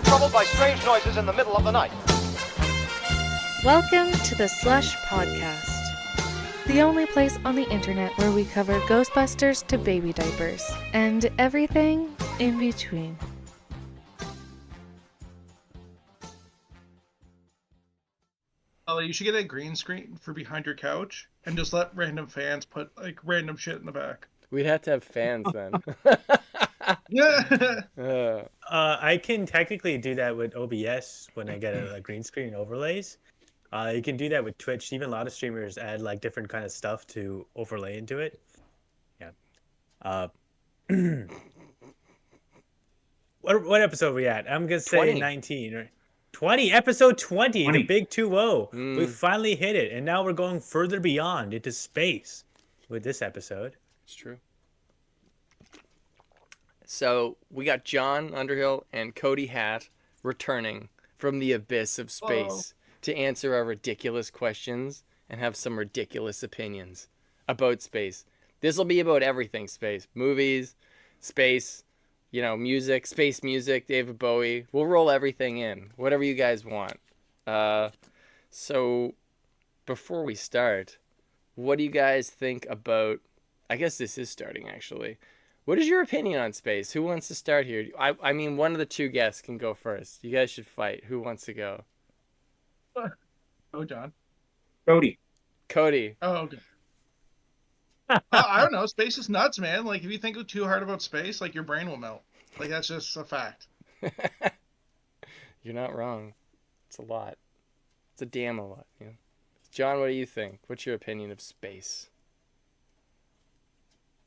troubled by strange noises in the middle of the night. Welcome to the SLUSH podcast, the only place on the internet where we cover Ghostbusters to baby diapers and everything in between. Sully, you should get a green screen for behind your couch and just let random fans put like random shit in the back. We'd have to have fans then. Yeah. I can technically do that with OBS when I get a green screen overlays. You can do that with Twitch. Even a lot of streamers add like different kind of stuff to overlay into it. Yeah. What episode are we at? I'm gonna say 20. 19 or 20. Episode 20. The big 2-0. Mm. We finally hit it, and now we're going further beyond into space with this episode. It's true. So we got John Underhill and Cody Hatt returning from the abyss of space to answer our ridiculous questions and have some ridiculous opinions about space. This will be about everything space. Movies, space, music, space music, David Bowie. We'll roll everything in. Whatever you guys want. So before we start, what do you guys think about... I guess this is starting, actually. What is your opinion on space? Who wants to start here? I mean, one of the two guests can go first. You guys should fight. Who wants to go? Oh, John. Cody. Cody. Oh, okay. I don't know. Space is nuts, man. Like, if you think too hard about space, like, your brain will melt. Like, that's just a fact. You're not wrong. It's a lot. It's a damn a lot. Yeah. John, what do you think? What's your opinion of space?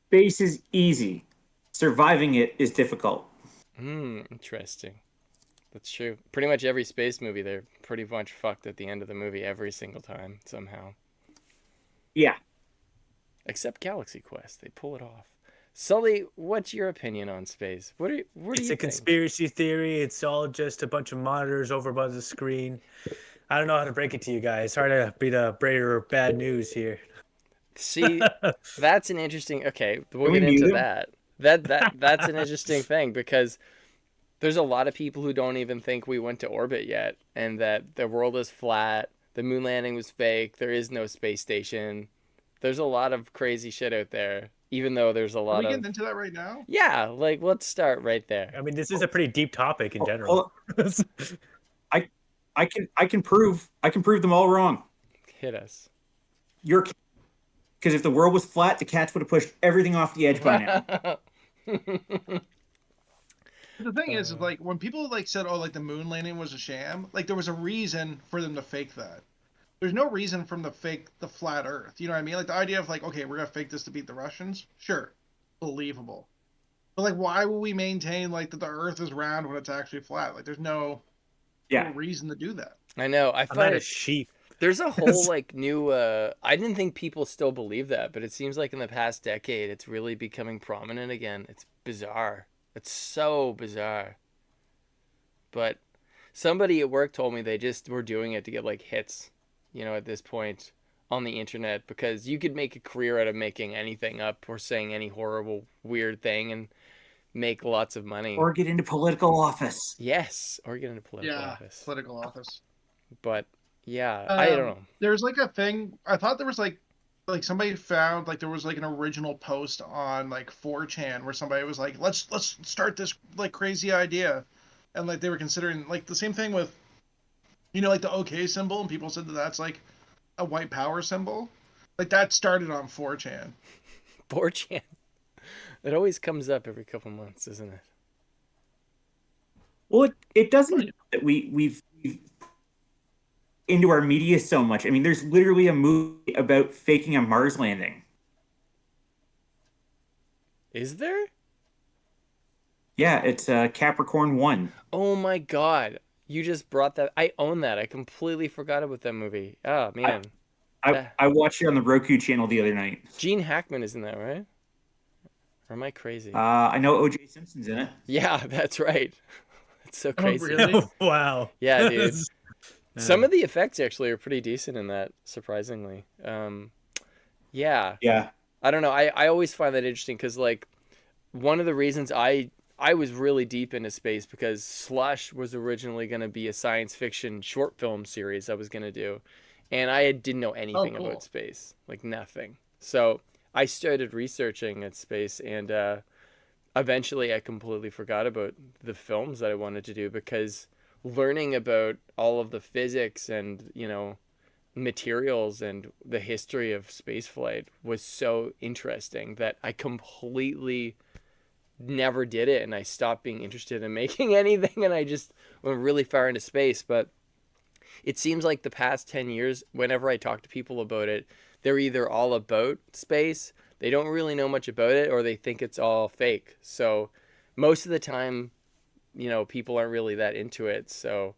Space is easy. Surviving it is difficult. Interesting. That's true. Pretty much every space movie, they're pretty much fucked at the end of the movie every single time, somehow. Yeah. Except Galaxy Quest. They pull it off. Sully, what's your opinion on space? What do you It's a think? conspiracy theory. It's all just a bunch of monitors over above the screen. I don't know how to break it to you guys. Sorry to be the bearer of bad news here. See, that's an interesting... Okay, we'll get into that. That's an interesting thing, because there's a lot of people who don't even think we went to orbit yet, and that the world is flat, the moon landing was fake, there is no space station. There's a lot of crazy shit out there, even though there's a lot Are we of... getting into that right now? Yeah, like, let's start right there. I mean, this is a pretty deep topic in general. I can prove them all wrong. Hit us. Because if the world was flat, the cats would have pushed everything off the edge by now. The thing is, like, when people, like, said, oh, like, the moon landing was a sham, like, there was a reason for them to fake that. There's no reason for them to fake the flat Earth. You know what I mean? Like, the idea of, like, okay, we're going to fake this to beat the Russians? Sure. Believable. But, like, why would we maintain, like, that the Earth is round when it's actually flat? Like, there's no reason to do that. I know. I'm not a sheep. There's a whole, like, new... I didn't think people still believe that, but it seems like in the past decade, it's really becoming prominent again. It's bizarre. It's so bizarre. But somebody at work told me they just were doing it to get, like, hits, at this point on the internet, because you could make a career out of making anything up or saying any horrible, weird thing and make lots of money. Or get into political office. Yes, or get into political office. Political office. But... yeah, I don't know. There's like a thing. I thought there was like somebody found like there was like an original post on like 4chan where somebody was like, let's start this like crazy idea, and like they were considering like the same thing with, like the OK symbol, and people said that that's like a white power symbol. Like that started on 4chan. 4chan. It always comes up every couple months, isn't it? Well, it doesn't. We've into our media so much. I mean, there's literally a movie about faking a Mars landing. Is there? Yeah, it's Capricorn 1. Oh my god. You just brought that. I own that. I completely forgot about that movie. Oh, man. I watched it on the Roku channel the other night. Gene Hackman is in that, right? Or am I crazy? I know O.J. Simpson's in it. Yeah, that's right. It's so crazy. Oh, really? Wow. Yeah, dude. Some of the effects actually are pretty decent in that, surprisingly. Yeah. Yeah. I don't know. I always find that interesting because, like, one of the reasons I I was really deep into space because Slush was originally going to be a science fiction short film series I was going to do. And didn't know anything cool. about space, like nothing. So I started researching at space, and eventually I completely forgot about the films that I wanted to do because learning about all of the physics and, materials and the history of spaceflight was so interesting that I completely never did it, and I stopped being interested in making anything, and I just went really far into space. But it seems like the past 10 years, whenever I talk to people about it, they're either all about space, they don't really know much about it, or they think it's all fake. So most of the time, people aren't really that into it. So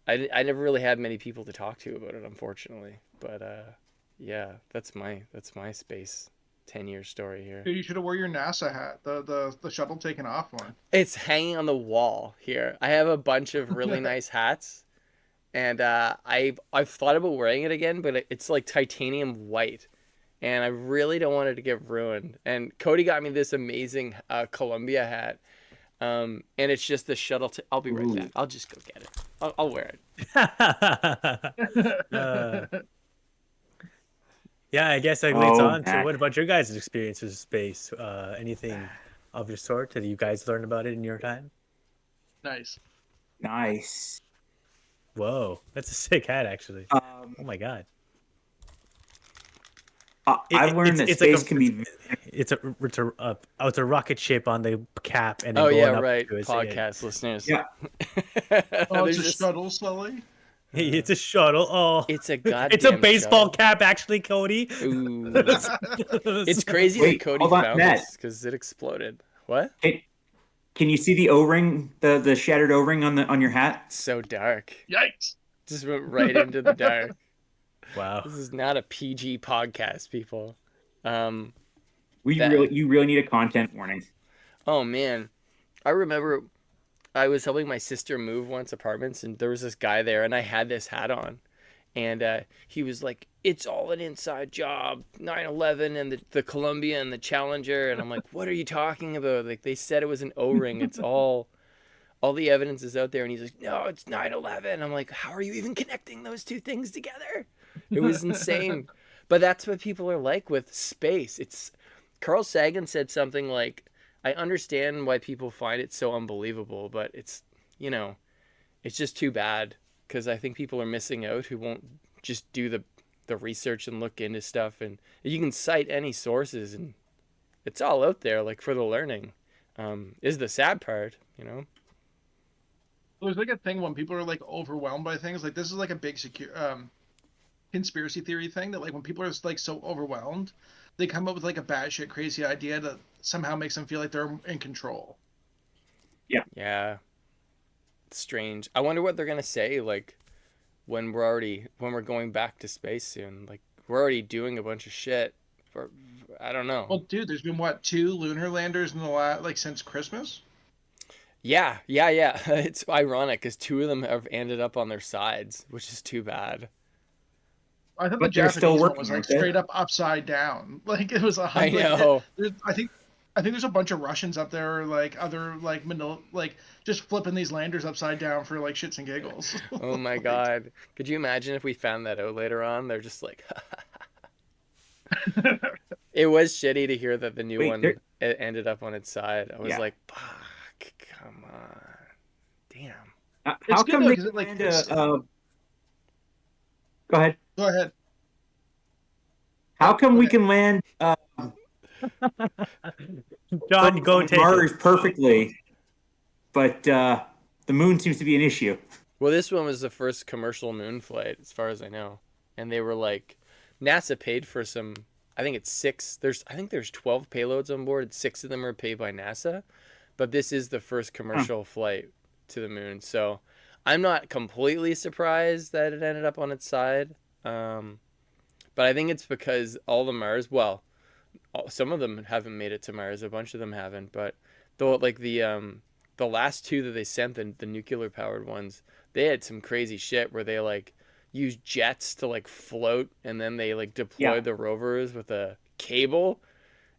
I never really had many people to talk to about it, unfortunately. But yeah, that's my space 10-year story here. Dude, you should have wore your NASA hat, the shuttle taking off one. It's hanging on the wall here. I have a bunch of really nice hats, and I've thought about wearing it again, but it's like titanium white, and I really don't want it to get ruined. And Cody got me this amazing Columbia hat, and it's just the shuttle. I'll be right back. I'll just go get it. I'll wear it. Yeah, I guess that leads on to what about your guys' experiences with space? Anything of your sort that you guys learned about it in your time? Nice. Whoa, that's a sick hat, actually. Oh my god. I've learned that space can be. It's a rocket ship on the cap, and then going up right. To Podcast listeners. Yeah. It's a shuttle, Sully. It's a shuttle. Oh, it's a goddamn. It's a baseball shuttle. Cap, actually, Cody. Ooh, it's crazy that Cody found this because it exploded. What? Can you see the O-ring, the shattered O-ring on your hat? It's so dark. Yikes! Just went right into the dark. Wow. This is not a PG podcast, people. You really need a content warning. Oh man, I remember I was helping my sister move once apartments, and there was this guy there, and I had this hat on, and he was like, "It's all an inside job, 9/11 and the Columbia and the Challenger," and I'm like, "What are you talking about? Like they said it was an O-ring. It's all the evidence is out there." And he's like, "No, it's 9/11." I'm like, "How are you even connecting those two things together?" It was insane. But that's what people are like with space. Carl Sagan said something like, I understand why people find it so unbelievable, but it's just too bad because I think people are missing out who won't just do the research and look into stuff. And you can cite any sources and it's all out there, like for the learning, is the sad part, There's like a thing when people are like overwhelmed by things. Like this is like a big conspiracy theory thing that like when people are like so overwhelmed, they come up with like a batshit crazy idea that somehow makes them feel like they're in control. Yeah. It's strange. I wonder what they're gonna say like when we're going back to space soon. Like we're already doing a bunch of shit. I don't know. Well, dude, there's been 2 lunar landers in the since Christmas. Yeah. It's ironic because 2 of them have ended up on their sides, which is too bad. I thought the Japanese one was like straight up upside down. Like it was a. I know. I think there's a bunch of Russians up there, like other like just flipping these landers upside down for like shits and giggles. Oh my god! Could you imagine if we found that out later on? They're just like. It was shitty to hear that the new one ended up on its side. I was like, fuck, come on, damn. How come they land Go ahead. Go ahead. How come we can land John, go take Mars perfectly, but the moon seems to be an issue? Well, this one was the first commercial moon flight, as far as I know, and they were like, NASA paid for some. I think it's 6. I think there's 12 payloads on board. 6 of them are paid by NASA, but this is the first commercial flight to the moon. So I'm not completely surprised that it ended up on its side, but I think it's because all the Mars. Well, some of them haven't made it to Mars. A bunch of them haven't. But the last 2 that they sent, the nuclear powered ones, they had some crazy shit where they like used jets to like float, and then they like deployed the rovers with a cable,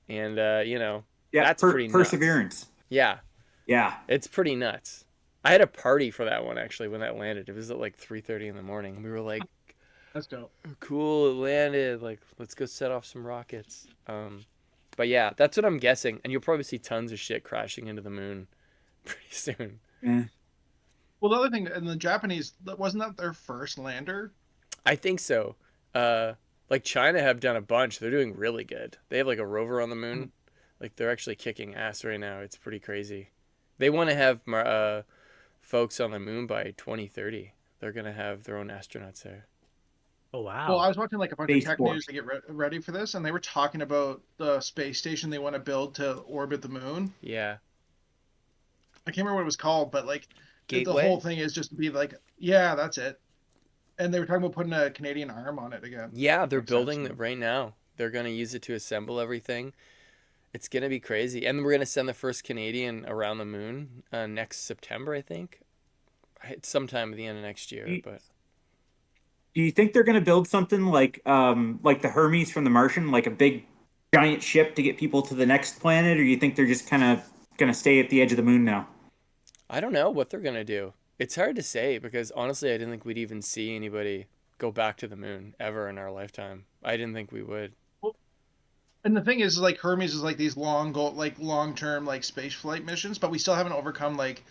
and that's pretty nuts. Perseverance. Yeah. Yeah. It's pretty nuts. I had a party for that one actually when that landed. It was at like 3:30 in the morning. We were like, That's dope. cool, it landed. Like, let's go set off some rockets. But yeah, that's what I'm guessing. And you'll probably see tons of shit crashing into the moon pretty soon. Yeah. Well, the other thing, and the Japanese, wasn't that their first lander? I think so. Like China have done a bunch. They're doing really good. They have like a rover on the moon. Like they're actually kicking ass right now. It's pretty crazy. They want to have folks on the moon by 2030. They're gonna have their own astronauts there. Oh wow. Well, I was watching like a bunch of tech Spaceport. news to get ready for this, and they were talking about the space station they want to build to orbit the moon. Yeah. I can't remember what it was called, but like the Gateway? whole thing is just to be like, yeah, that's it. And they were talking about putting a Canadian arm on it again. Yeah, they're Makes sense building to it me. right now. They're gonna use it to assemble everything. It's gonna be crazy, and we're gonna send the first Canadian around the moon next September, I think. It's sometime at the end of next year, but Do you think they're going to build something like the Hermes from The Martian, like a big giant ship to get people to the next planet, or you think they're just kind of going to stay at the edge of the moon now? I don't know what they're gonna do. It's hard to say because honestly, I didn't think we'd even see anybody go back to the moon ever in our lifetime. I didn't think we would. And the thing is, like Hermes is like these long-term like space flight missions, but we still haven't overcome like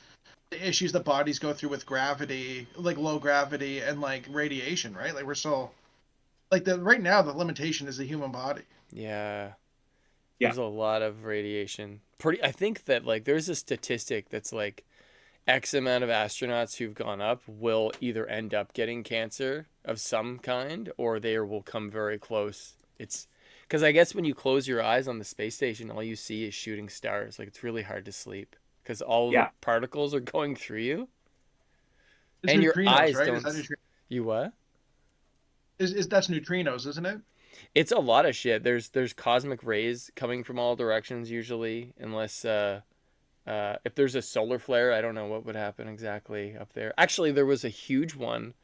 the issues that bodies go through with gravity, like low gravity and like radiation, right? Like we're still like the right now the limitation is the human body. Yeah. Yeah. There's a lot of radiation. I think that like there's a statistic that's like X amount of astronauts who've gone up will either end up getting cancer of some kind or they will come very close. It's because I guess when you close your eyes on the space station, all you see is shooting stars. Like it's really hard to sleep because all Yeah. the particles are going through you, It's and your neutrinos, eyes right? don't. Is that You what? is that's neutrinos, isn't it? It's a lot of shit. There's cosmic rays coming from all directions usually, unless if there's a solar flare, I don't know what would happen exactly up there. Actually, there was a huge one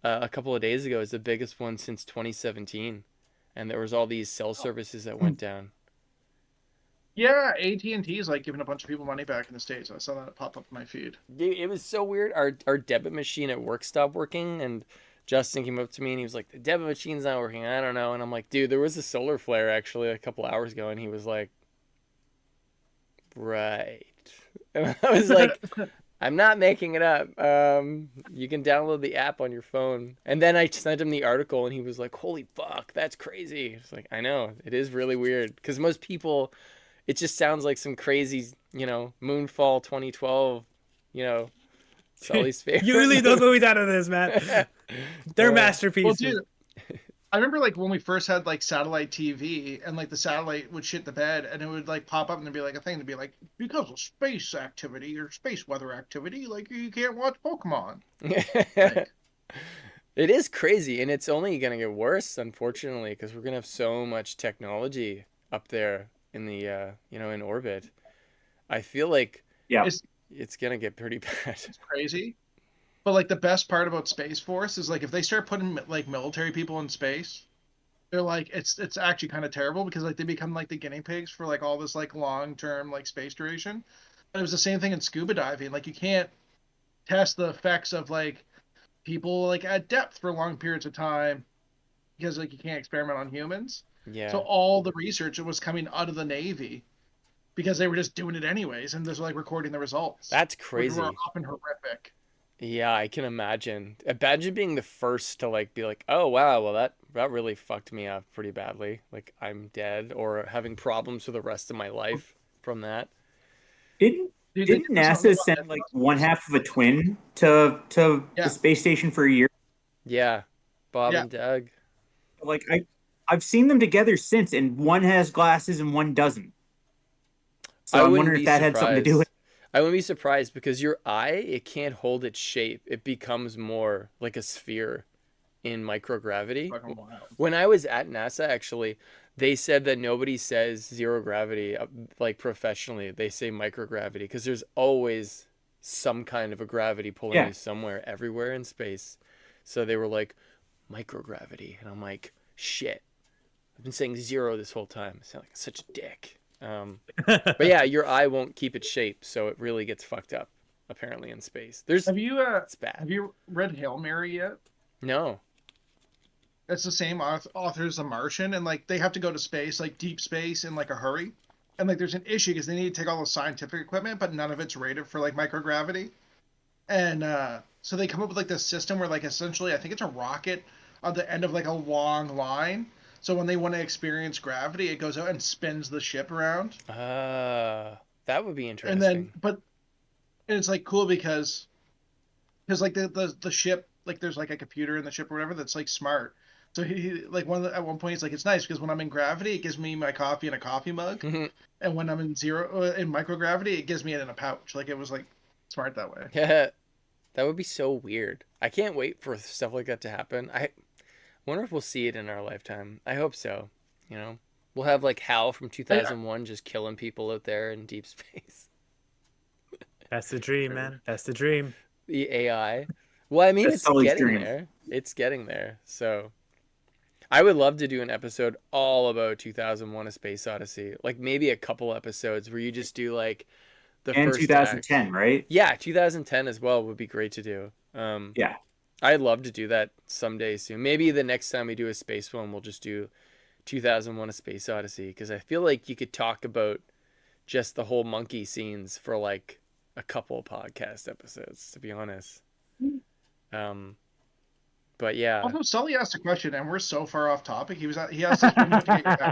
a couple of days ago. It's the biggest one since 2017, and there was all these cell services that went down. Yeah, AT&T is like giving a bunch of people money back in the States. I saw that pop up in my feed. Dude, it was so weird. Our debit machine at work stopped working, and Justin came up to me and he was like, "The debit machine's not working." I don't know, and I'm like, "Dude, there was a solar flare actually a couple hours ago," and he was like, "Right," and I was like, "I'm not making it up. You can download the app on your phone." And then I sent him the article, and he was like, "Holy fuck, that's crazy." It's like, I know it is really weird because most people, it just sounds like some crazy, Moonfall 2012, Sully's favorite. You really those movies out of this, man. They're Well, masterpieces. dude, I remember like when we first had like satellite TV and like the satellite would shit the bed and it would like pop up and there'd be like a thing to be like because of space activity or space weather activity, like you can't watch Pokemon. Like, It is crazy, and it's only going to get worse, unfortunately, because we're going to have so much technology up there in the, in orbit. I feel like Yeah. it's going to get pretty bad. it's crazy. But like the best part about Space Force is like if they start putting like military people in space, they're like it's actually kind of terrible because like they become like the guinea pigs for like all this like long term like space duration. But it was the same thing in scuba diving. Like you can't test the effects of like people like at depth for long periods of time because like you can't experiment on humans. Yeah. So all the research was coming out of the Navy because they were just doing it anyways and just like recording the results. That's Which crazy. were often horrific. Yeah, I can imagine. Imagine being the first to like be like, "Oh wow, well that really fucked me up pretty badly. Like I'm dead or having problems for the rest of my life from that." Didn't Dude, didn't they did something NASA about send that. like one half of a twin to Yeah. the space station for a year? Yeah. Bob Yeah. and Doug. Like I've seen them together since, and one has glasses and one doesn't. So I I'm wouldn't wondering be if that had something to do with surprised. I wouldn't be surprised because your eye, it can't hold its shape. It becomes more like a sphere in microgravity. Fucking wild. When I was at NASA, actually, they said that nobody says zero gravity like professionally. They say microgravity because there's always some kind of a gravity pulling Yeah. you somewhere, everywhere in space. So they were like, microgravity. And I'm like, shit. I've been saying zero this whole time. I sound like such a dick. But yeah, your eye won't keep its shape, so it really gets fucked up. Apparently in space, Have you it's bad. have you read Hail Mary yet? No. It's the same author as The Martian, and like they have to go to space, like deep space, in like a hurry. And like there's an issue because they need to take all the scientific equipment, but none of it's rated for like microgravity. And so they come up with like this system where like essentially I think it's a rocket on the end of like a long line. So when they want to experience gravity, it goes out and spins the ship around. That would be interesting. And then and it's like cool because like the ship, like there's like a computer in the ship or whatever that's like smart. So he like at one point he's like, it's nice because when I'm in gravity it gives me my coffee in a coffee mug, and when I'm in microgravity it gives me it in a pouch. Like it was like smart that way. Yeah, that would be so weird. I can't wait for stuff like that to happen. I wonder if we'll see it in our lifetime. I hope so. You know, we'll have like Hal from 2001 just killing people out there in deep space. That's the dream, man. That's the dream. The AI. Well, I mean, That's it's Sully's getting dream. there. It's getting there. So I would love to do an episode all about 2001: A Space Odyssey. Like maybe a couple episodes where you just do like the And first 2010, act. right? Yeah, 2010 as well would be great to do. Yeah. I'd love to do that someday soon. Maybe the next time we do a space one, we'll just do 2001: A Space Odyssey, because I feel like you could talk about just the whole monkey scenes for like a couple podcast episodes, to be honest. But yeah. Also, Sully asked a question, and we're so far off topic. He asked us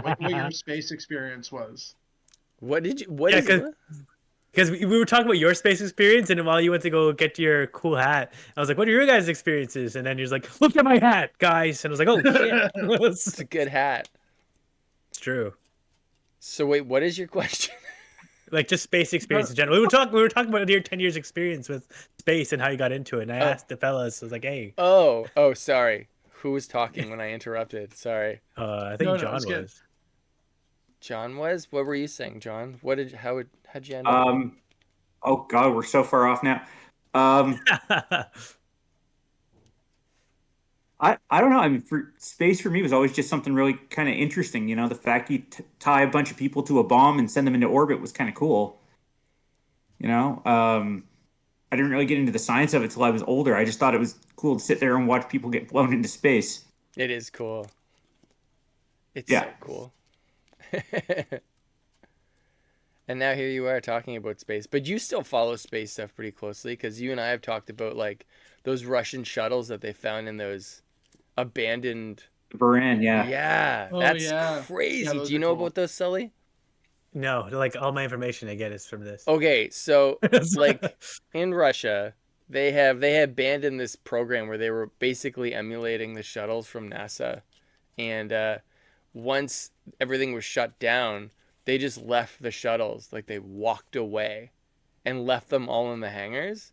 what your space experience was. What is Because we were talking about your space experience, and then while you went to go get your cool hat, I was like, "What are your guys' experiences?" And then he was like, "Look at my hat, guys!" And I was like, "Oh shit, It's a good hat. It's true." So wait, what is your question? Like just space experience in general. We were talking about your 10 years experience with space and how you got into it. And I asked the fellas, I was like, "Hey." Oh, sorry. Who was talking when I interrupted? Sorry. I think John was. Good. John was? What were you saying, John? How'd you end up? Oh God, we're so far off now. I don't know. I mean, for space for me was always just something really kind of interesting. You know, the fact you tie a bunch of people to a bomb and send them into orbit was kind of cool. You know, I didn't really get into the science of it till I was older. I just thought it was cool to sit there and watch people get blown into space. It is cool. It's Yeah. so cool. And now here you are talking about space, but you still follow space stuff pretty closely because you and I have talked about like those Russian shuttles that they found in those abandoned. Buran, yeah. Yeah, Oh, that's yeah. crazy. Yeah, Do those you are know cool. about those, Sully? No, like all my information I get is from this. Okay, so like in Russia, they have abandoned this program where they were basically emulating the shuttles from NASA, and once everything was shut down, they just left the shuttles, like they walked away, and left them all in the hangars.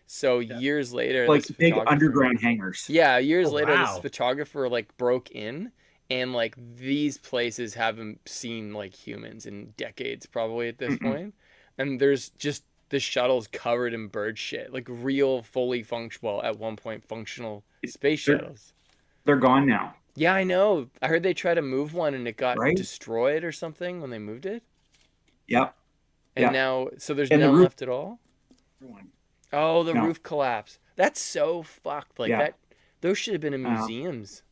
So years later, Like this big photographer- underground hangars. Yeah, years Oh, later, wow. this photographer like broke in, and like these places haven't seen like humans in decades, probably at this point. And there's just the shuttles covered in bird shit, like real, fully functional at one point functional space shuttles. They're gone now. Yeah, I know. I heard they tried to move one and it got Right? destroyed or something when they moved it. Yep. And Yeah. now, so there's And the none roof- left at all. Oh, the No. roof collapsed. That's so fucked. Like Yeah. that. Those should have been in I know. museums.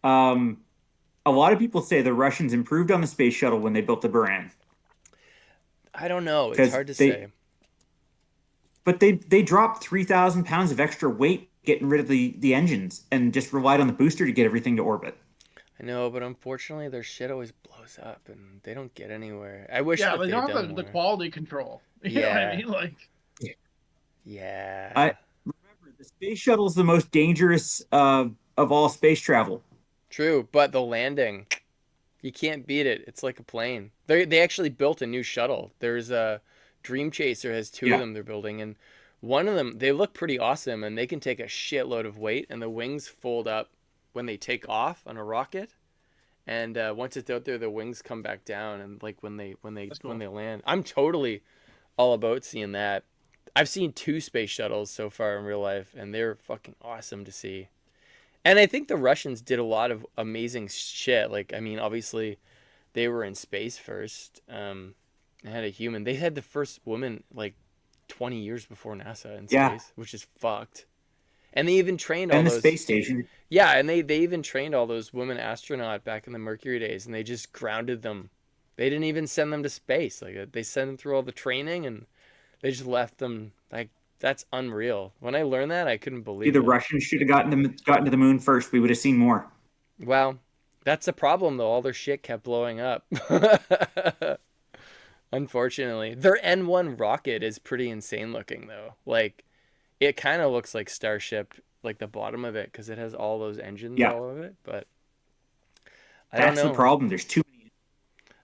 A lot of people say the Russians improved on the space shuttle when they built the Buran. I don't know. It's 'Cause hard to they- say. But they dropped 3,000 pounds of extra weight getting rid of the engines and just relied on the booster to get everything to orbit. I know, but unfortunately, their shit always blows up and they don't get anywhere. I wish Yeah, that they they'd don't done have the more. quality control. You know what Yeah. I mean? Like, Yeah. Remember, the space shuttle is the most dangerous of all space travel. True, but the landing, you can't beat it. It's like a plane. They actually built a new shuttle. There's a Dream Chaser has two Yeah. of them they're building, and one of them they look pretty awesome, and they can take a shitload of weight, and the wings fold up when they take off on a rocket, and once it's out there, the wings come back down, and like when they That's when they cool. land, I'm totally all about seeing that. I've seen 2 space shuttles so far in real life, and they're fucking awesome to see. And I think the Russians did a lot of amazing shit. Like, I mean, obviously, they were in space first. They had a human. They had the first woman like 20 years before NASA in Yeah. space, which is fucked. And they even trained all And the those. space station. Yeah, and they even trained all those women astronaut back in the Mercury days, and they just grounded them. They didn't even send them to space. Like they sent them through all the training, and they just left them. Like that's unreal. When I learned that, I couldn't believe The it. Russians should have gotten to the moon first. We would have seen more. Well, that's the problem though. All their shit kept blowing up. Unfortunately, their N1 rocket is pretty insane looking though. Like, it kind of looks like Starship, like the bottom of it, because it has all those engines all over it. But I don't know. That's the problem. There's too many.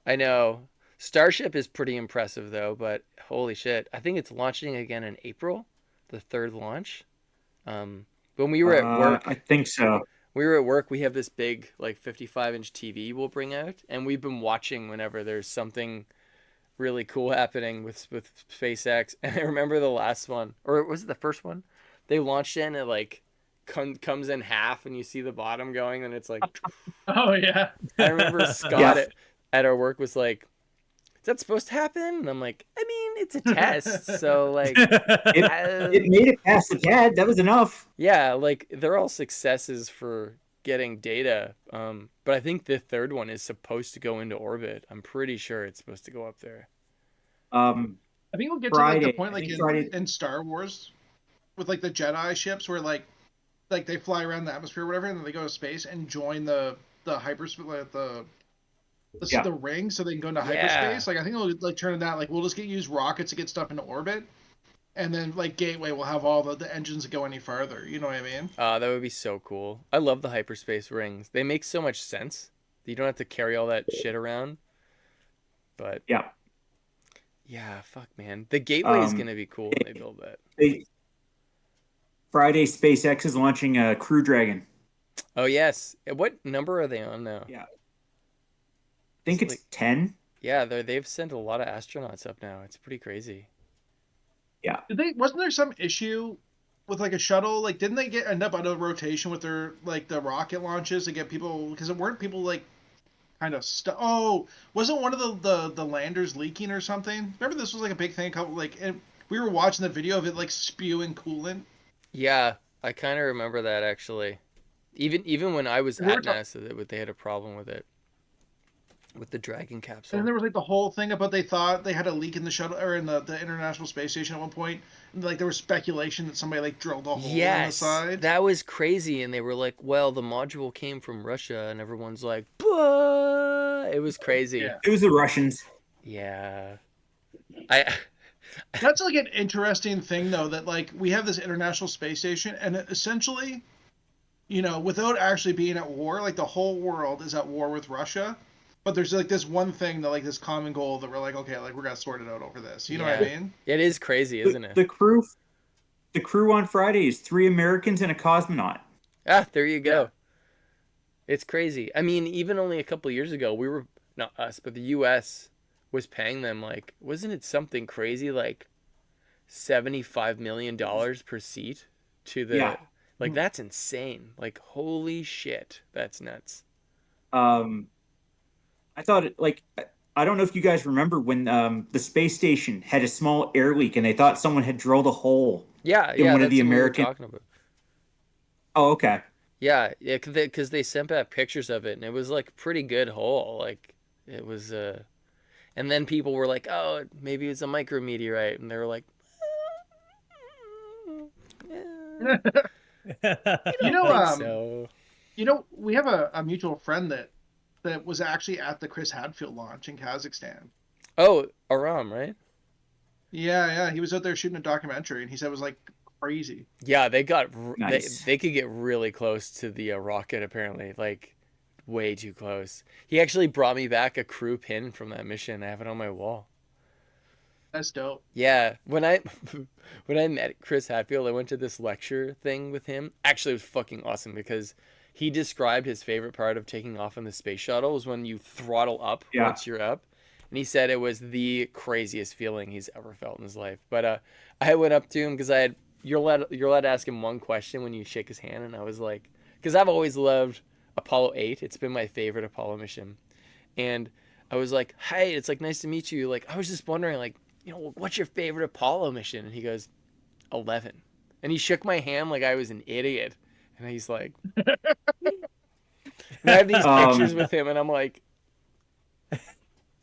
I know. Starship is pretty impressive though, but holy shit. I think it's launching again in April, the third launch. When we were at work, I think so. we have this big like 55-inch TV we'll bring out, and we've been watching whenever there's something really cool happening with SpaceX. And I remember the last one, or was it the first one? They launched in, and it like comes in half, and you see the bottom going, and it's like, Oh yeah. I remember Scott at our work was like, "Is that supposed to happen?" And I'm like, "I mean, it's a test, so like, It made it past the CAD. That was enough. yeah, like they're all successes for getting data. But I think the third one is supposed to go into orbit. I'm pretty sure it's supposed to go up there. I think we'll get to like the point I like think Friday- in Star Wars with like the Jedi ships where like they fly around the atmosphere or whatever, and then they go to space and join the hyperspace, like the ring, so they can go into hyperspace. Like I think they'll like turn it that like we'll just use rockets to get stuff into orbit, and then like Gateway will have all the engines that go any farther. You know what I mean? That would be so cool. I love the hyperspace rings. They make so much sense. You don't have to carry all that shit around. But Yeah. yeah, fuck man. The Gateway is gonna be cool when they build that. Friday, SpaceX is launching a Crew Dragon. Oh yes. What number are they on now? Yeah. I think it's 10. Yeah, they've sent a lot of astronauts up now. It's pretty crazy. Yeah. Wasn't there some issue with like a shuttle? Like didn't they end up out of rotation with their like the rocket launches to get people, because it weren't people like kind of stuck. Oh, wasn't one of the landers leaking or something? Remember this was like a big thing. And we were watching the video of it like spewing coolant. Yeah, I kind of remember that actually. Even when I was at NASA, they had a problem with it, with the Dragon capsule. And then there was like the whole thing about they thought they had a leak in the shuttle or in the International Space Station at one point. And, like there was speculation that somebody like drilled a hole in the side. That was crazy, and they were like, "Well, the module came from Russia," and everyone's like, "Bah!" It was crazy. Yeah. It was the Russians. Yeah. That's like an interesting thing though, that like we have this International Space Station, and essentially, you know, without actually being at war, like the whole world is at war with Russia. But there's like this one thing that like this common goal that we're like, okay, like we're gonna sort it out over this. You know what I mean? It is crazy, isn't it? The crew on Friday is 3 Americans and a cosmonaut. Ah, there you go. Yeah. It's crazy. I mean, even only a couple of years ago, we were, not us, but the U.S. was paying them like, wasn't it something crazy like $75 million per seat to the, like that's insane. Like, holy shit, that's nuts. I thought I don't know if you guys remember when the space station had a small air leak and they thought someone had drilled a hole. In one of the American. Talking about. Oh, okay. Yeah, because they sent back pictures of it, and it was like a pretty good hole. Like it was, and then people were like, "Oh, maybe it's a micrometeorite," and they were like, You know, we have a mutual friend that was actually at the Chris Hadfield launch in Kazakhstan. Oh, Aram, right? Yeah, he was out there shooting a documentary, and he said it was like crazy. Yeah, they got nice. they could get really close to the rocket apparently, like way too close. He actually brought me back a crew pin from that mission. I have it on my wall. That's dope. Yeah, when I met Chris Hadfield, I went to this lecture thing with him. Actually, it was fucking awesome because he described his favorite part of taking off on the space shuttle was when you throttle up once you're up. And he said it was the craziest feeling he's ever felt in his life. But I went up to him because you're allowed to ask him one question when you shake his hand. And I was like, because I've always loved Apollo 8. It's been my favorite Apollo mission. And I was like, hey, it's like nice to meet you. Like, I was just wondering, like, what's your favorite Apollo mission? And he goes, 11. And he shook my hand like I was an idiot. And he's like, and I have these pictures with him, and I'm like,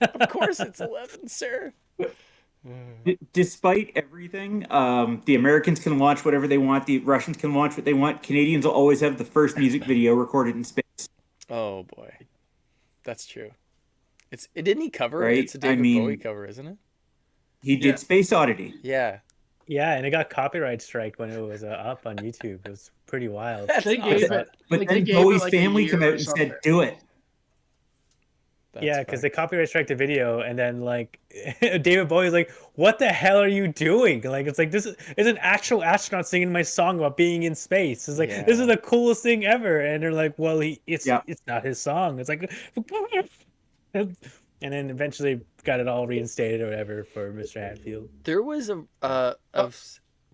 of course it's 11, sir. Despite everything, the Americans can launch whatever they want. The Russians can launch what they want. Canadians will always have the first music video recorded in space. Oh boy, that's true. It didn't he cover it? Right? It's a David Bowie cover, isn't it? He did Space Oddity. Yeah. Yeah, and it got copyright strike when it was up on YouTube. It was pretty wild. That's They awesome. gave it, But like, then they gave it, Bowie's like, a family year came or out and something. said, "Do it." That's Yeah, because they fucked. copyright strike the video, and then like David Bowie's like, "What the hell are you doing?" Like it's like this is an actual astronaut singing my song about being in space. It's like this is the coolest thing ever, and they're like, "Well, it's not his song." It's like, and then eventually got it all reinstated or whatever for Mr. Hatfield. There was a what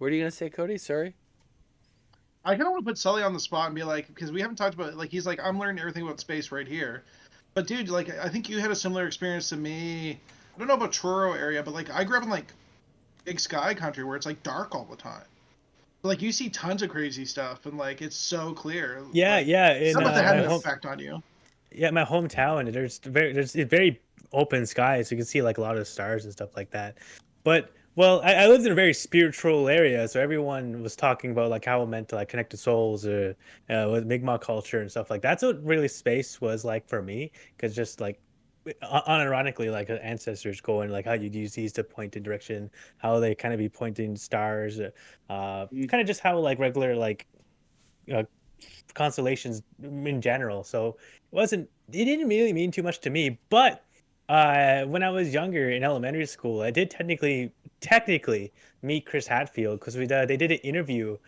are you gonna say, Cody? Sorry. I kind of want to put Sully on the spot and be like, because we haven't talked about it, like, he's like, I'm learning everything about space right here. But dude, like, I think you had a similar experience to me. I don't know about Truro area, but like, I grew up in like big sky country where it's like dark all the time. But, like, you see tons of crazy stuff, and like, it's so clear. Yeah, like, yeah. That must have had an effect on you. Yeah, my hometown, there's very open sky, so you can see like a lot of stars and stuff like that. But well, I lived in a very spiritual area, so everyone was talking about like how it meant to like connect to souls or with Mi'kmaq culture and stuff like that. That's what really space was like for me, because just like unironically, like ancestors going like how you'd use these to point in direction, how they kind of be pointing stars, kind of just how like regular like uh, constellations in general. So it didn't really mean too much to me. But when I was younger in elementary school, I did technically meet Chris Hadfield, because they did an interview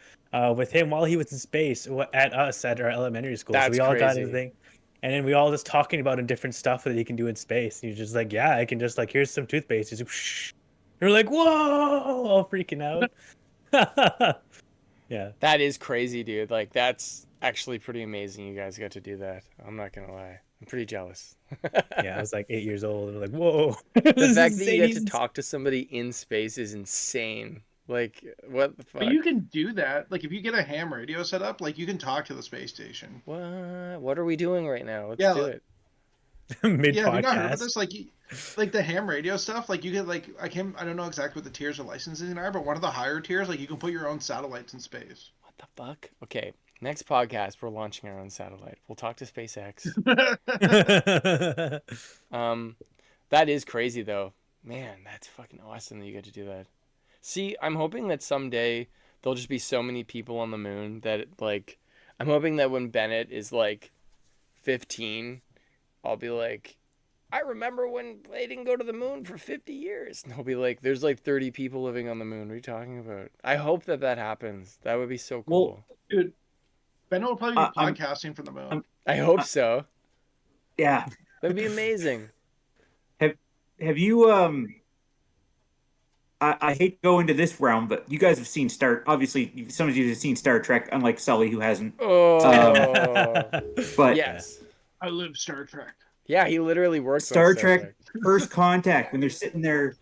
with him while he was in space at our elementary school. That's so we all got crazy. his thing. And then we all just talking about different stuff that he can do in space. And he's just like, yeah, I can just like, here's some toothpaste. He's like, shh. You're like, whoa, all freaking out. Yeah. That is crazy, dude. Like, that's actually pretty amazing. You guys got to do that. I'm not gonna lie. I'm pretty jealous. Yeah, I was like 8 years old and like, whoa. The fact that you get to talk to somebody in space is insane. Like, what the fuck? But you can do that. Like, if you get a ham radio set up, like, you can talk to the space station. What are we doing right now? Let's do it. Mid Yeah, have you not heard podcast. of this? Like the ham radio stuff. Like, you get like I don't know exactly what the tiers of licensing are, but one of the higher tiers, like, you can put your own satellites in space. What the fuck? Okay, next podcast we're launching our own satellite. We'll talk to SpaceX. That is crazy though. Man, that's fucking awesome that you get to do that. See, I'm hoping that someday there'll just be so many people on the moon that, like, I'm hoping that when Bennett is like 15, I'll be like, I remember when they didn't go to the moon for 50 years. And he'll be like, there's like 30 people living on the moon. What are you talking about? I hope that happens. That would be so cool. Well, dude, Ben will probably be podcasting from the moon. I hope so. Yeah. That'd be amazing. Have you I hate to go into this realm, but you guys have seen obviously some of you have seen Star Trek, unlike Sully, who hasn't. Oh. But yes. I live Star Trek. Yeah, he literally works Star on Trek First Contact, when they're sitting there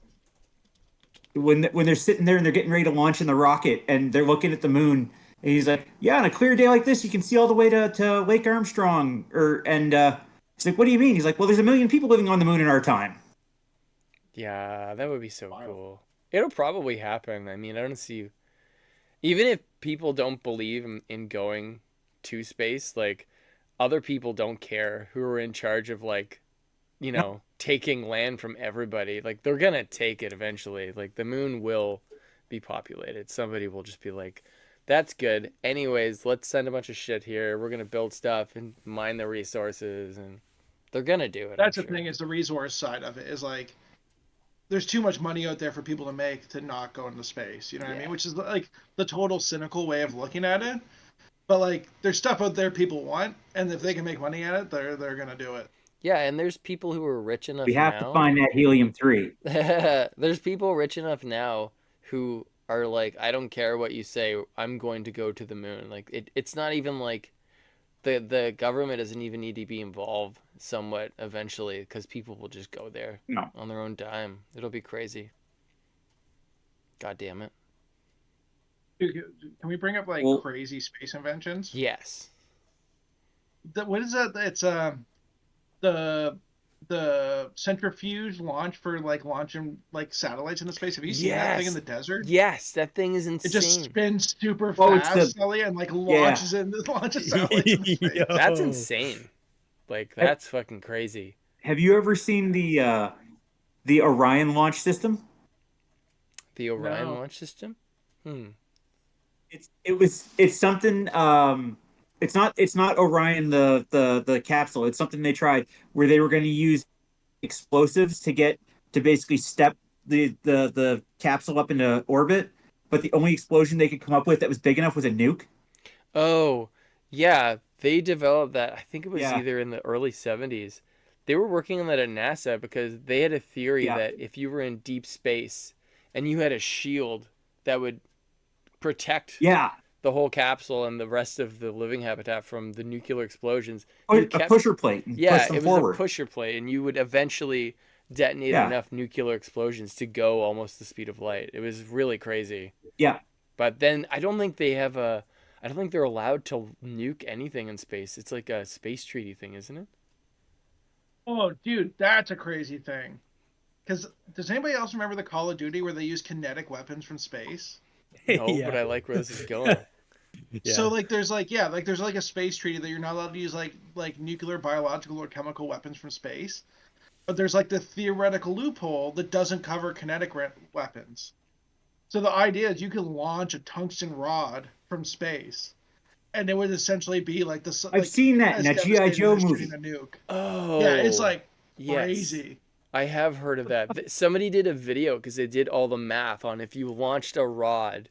when they're sitting there and they're getting ready to launch in the rocket and they're looking at the moon, and he's like, yeah, on a clear day like this you can see all the way to Lake Armstrong, he's like, what do you mean? He's like, well, there's 1 million people living on the moon in our time. Yeah, that would be so cool. It'll probably happen. I mean, I don't see, even if people don't believe in going to space, like, other people don't care who are in charge of, like, taking land from everybody. Like, they're gonna take it eventually. Like, the moon will be populated. Somebody will just be like, that's good. Anyways, let's send a bunch of shit here. We're gonna build stuff and mine the resources, and they're gonna do it. That's the thing, is the resource side of it is like, there's too much money out there for people to make to not go into space. You know what I mean? Which is like the total cynical way of looking at it. But like, there's stuff out there people want, and if they can make money at it, they're gonna do it. Yeah, and there's people who are rich enough. We have to find that helium-3. There's people rich enough now who are like, I don't care what you say, I'm going to go to the moon. Like, it's not even like the government doesn't even need to be involved somewhat eventually, because people will just go there No. on their own dime. It'll be crazy. God damn it. Dude, can we bring up like Well- crazy space inventions? Yes. What is that? It's the centrifuge launch for like launching like satellites into space. Have you seen that thing in Yes. the desert? Yes, that thing is It insane. just spins super Oh, it's fast, the- Sully, and like launches satellites into space. Yo. That's insane. Like, that's fucking crazy. Have you ever seen the Orion launch system? The Orion No. launch system? It's something. It's not Orion the capsule. It's something they tried where they were going to use explosives to basically step the capsule up into orbit, but the only explosion they could come up with that was big enough was a nuke. Oh, yeah. They developed that. I think it was Yeah. either in the early 70s. They were working on that at NASA because they had a theory Yeah. that if you were in deep space and you had a shield that would protect Yeah, the whole capsule and the rest of the living habitat from the nuclear explosions, a you kept, pusher plate. And yeah, push them it was forward. a pusher plate, and you would eventually detonate Yeah. enough nuclear explosions to go almost the speed of light. It was really crazy. Yeah, But then I don't think they have a. I don't think they're allowed to nuke anything in space. It's like a space treaty thing, isn't it? Oh, dude, that's a crazy thing. Because does anybody else remember the Call of Duty where they use kinetic weapons from space? No, Yeah. but I like where this is going. Yeah. So like there's like there's like a space treaty that you're not allowed to use like nuclear, biological, or chemical weapons from space. But there's like the theoretical loophole that doesn't cover kinetic weapons. So the idea is you can launch a tungsten rod from space, and it would essentially be like the. I've seen that in as a GI devastating Joe as movie. shooting a nuke. Oh, Yeah, it's like yes. crazy. I have heard of that. Somebody did a video because they did all the math on if you launched a rod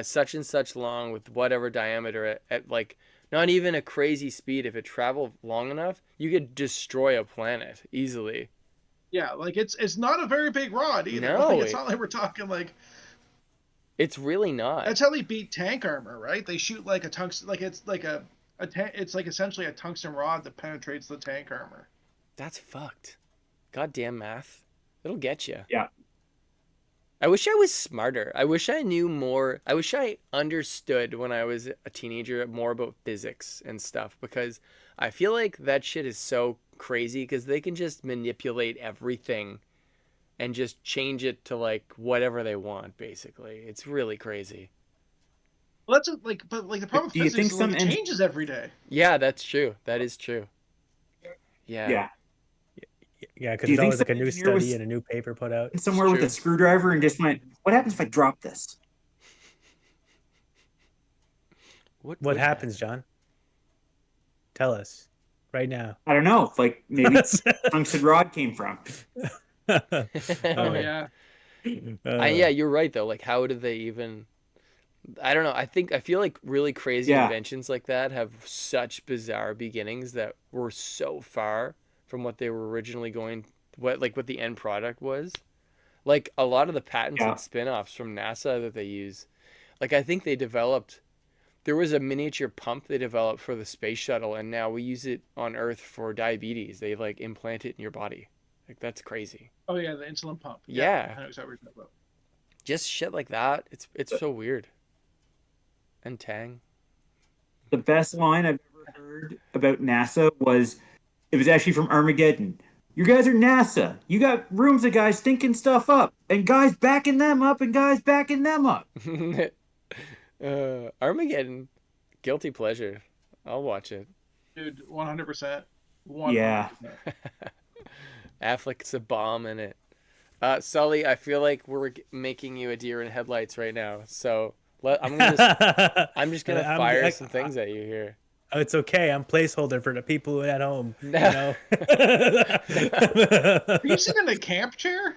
such and such long with whatever diameter at like not even a crazy speed. If it traveled long enough, you could destroy a planet easily. Yeah, like it's not a very big rod either. No, Like, it's not like we're talking like It's really not. that's how they beat tank armor, right? They shoot like a tungsten, like it's like it's like essentially a tungsten rod that penetrates the tank armor. That's fucked. Goddamn math. It'll get you. Yeah. I wish I was smarter. I wish I knew more. I wish I understood when I was a teenager more about physics and stuff, because I feel like that shit is so crazy because they can just manipulate everything and just change it to like whatever they want, basically. It's really crazy. Well, that's but like the problem with Do you physics think is like, it some changes every day. Yeah, that's true. That is true. Yeah. Yeah. Yeah, because Do you there's think always like a some new engineer was- study and a new paper put out. Somewhere with true. a screwdriver and just went, "What happens if I drop this?" What would happens, John? Tell us right now. I don't know. Like maybe tungsten rod came from. Oh Okay. yeah. Yeah, you're right though. Like, how did they even? I don't know. I feel like really crazy Yeah. inventions like that have such bizarre beginnings that were so far from what they were originally what the end product was. Like a lot of the patents Yeah. and spin-offs from NASA that they use. Like I think they developed. There was a miniature pump they developed for the space shuttle, and now we use it on Earth for diabetes. They like implant it in your body. Like that's crazy. Oh yeah, the insulin pump. Yeah. I know exactly what you're talking about. Just shit like that. It's so weird. And Tang. The best line I've ever heard about NASA was, it was actually from Armageddon. You guys are NASA. You got rooms of guys thinking stuff up, and guys backing them up, and guys backing them up. Armageddon, guilty pleasure. I'll watch it. Dude, 100%. Yeah. Affleck's a bomb in it. Sully, I feel like we're making you a deer in headlights right now. So I'm just gonna fire some things at you here. Oh, it's okay. I'm placeholder for the people at home. You know? Are you sitting in a camp chair?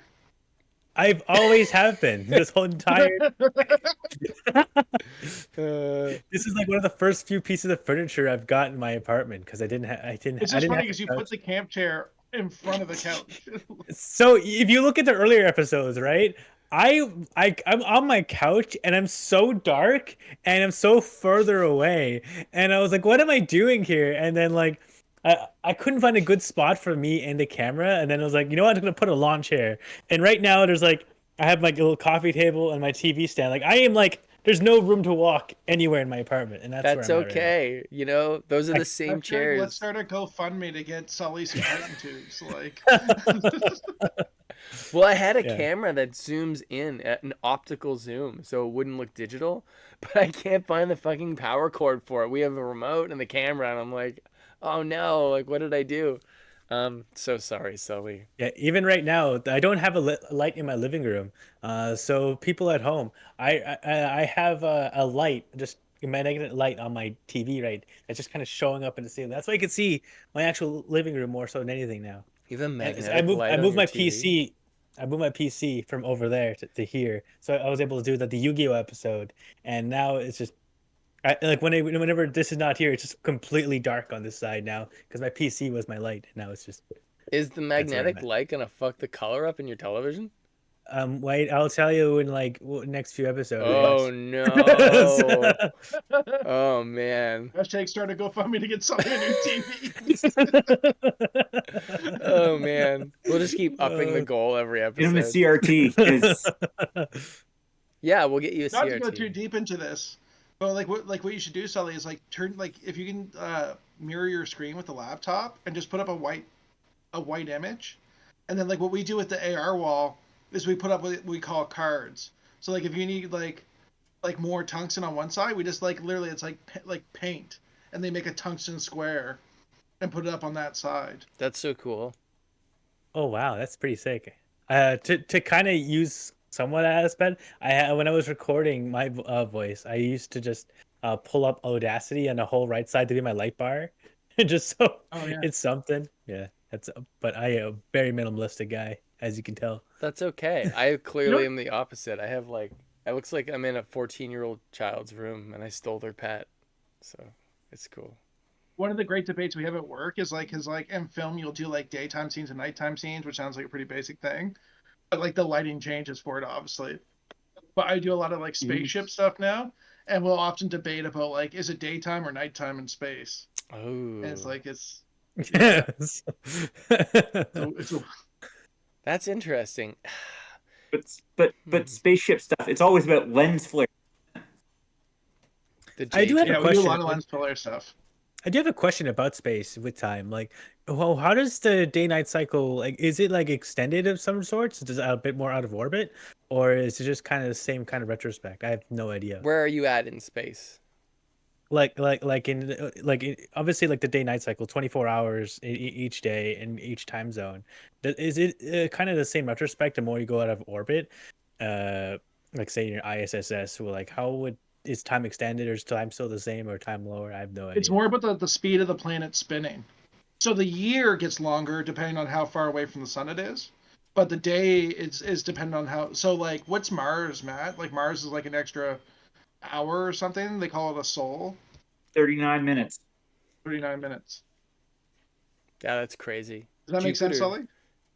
I've always have been this whole entire. This is like one of the first few pieces of furniture I've got in my apartment because I didn't have. It's just funny because you put the camp chair in front of the couch. So if you look at the earlier episodes, right? I'm on my couch and I'm so dark and I'm so further away, and I was like, what am I doing here? And then like I couldn't find a good spot for me and the camera, and then I was like, you know what, I'm gonna put a lawn chair. And right now there's like I have my little coffee table and my TV stand. Like I am like there's no room to walk anywhere in my apartment, and that's where That's I'm at right now. okay. You know, those are the same Let's chairs. start a GoFundMe to get Sully some Titan tubes. Like, Well, I had a Yeah. camera that zooms in at an optical zoom, so it wouldn't look digital, but I can't find the fucking power cord for it. We have a remote and the camera, and I'm like, oh no, like what did I do? So sorry, Sully. Yeah, even right now, I don't have a light in my living room. So people at home, I have a light, just a magnetic light on my TV, right? It's just kind of showing up in the ceiling. That's why you can see my actual living room more so than anything now. You have a And magnetic light I on moved your my TV? PC. I moved my PC from over there to here, so I was able to do the Yu-Gi-Oh episode. And now it's just like whenever this is not here, it's just completely dark on this side now because my PC was my light. And now it's just Is the that's where I'm magnetic at. light gonna fuck the color up in your television? Wait, I'll tell you in like next few episodes, I Oh guess. no. Oh man. hashtag start a GoFundMe to get Sully a new TV. Oh man. We'll just keep upping the Uh, goal every Get him a episode. CRT because Yeah, we'll get you a Not to go too CRT. deep into this, but what you should do, Sully, is like turn like if you can mirror your screen with the laptop and just put up a white image, and then like what we do with the AR wall is we put up what we call cards. So like if you need like more tungsten on one side, we just like literally it's like paint, and they make a tungsten square and put it up on that side. That's so cool. oh wow, that's pretty sick. To kind of use somewhat as bad, when I was recording my voice, I used to just pull up Audacity on the whole right side to be my light bar, just so Oh yeah. it's something. Yeah, that's. But I am a very minimalistic guy, as you can tell. That's okay. I You know, clearly am the opposite. I have like it looks like I'm in a 14-year-old child's room and I stole their pet. So, it's cool. one of the great debates we have at work is like, cause like in film you'll do like daytime scenes and nighttime scenes, which sounds like a pretty basic thing, but like the lighting changes for it, obviously. But I do a lot of like spaceship stuff now, and we'll often debate about like, is it daytime or nighttime in space? And it's Oh. like it's Yes. it's a, That's interesting. but spaceship stuff. It's always about lens flare. The I do have J a yeah, we do a question. lot of lens flare stuff. I do have a question about space with time. Like, well, how does the day-night cycle like? Is it like extended of some sorts? Is it a bit more out of orbit, or is it just kind of the same kind of retrospect? I have no idea. Where are you at in space? Obviously like the day-night cycle, 24 hours each day in each time zone. Is it kind of the same retrospect the more you go out of orbit? Like say your ISSS, well, like how would is time extended or is time still the same or time lower? I have no It's idea. more about the speed of the planet spinning. So the year gets longer depending on how far away from the sun it is, but the day is dependent on how. So like, what's Mars, Matt? Like Mars is like an extra hour or something. They call it a sol. 39 minutes. 39 minutes. Yeah, that's crazy. Does that make sense, Jupiter. Sully?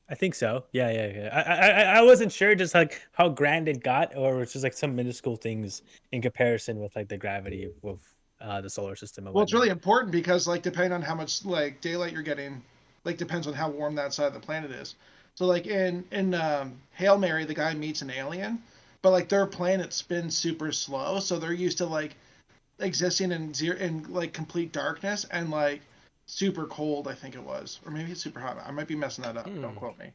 I think so. Yeah. I wasn't sure just like how grand it got, or it's just like some minuscule things in comparison with like the gravity of the solar system and Well, it's really whatnot. important because like depending on how much like daylight you're getting, like depends on how warm that side of the planet is. So like in Hail Mary, the guy meets an alien, but like their planet spins super slow, so they're used to like existing in like complete darkness and like super cold. I think it was, or maybe it's super hot. I might be messing that up. Don't quote me.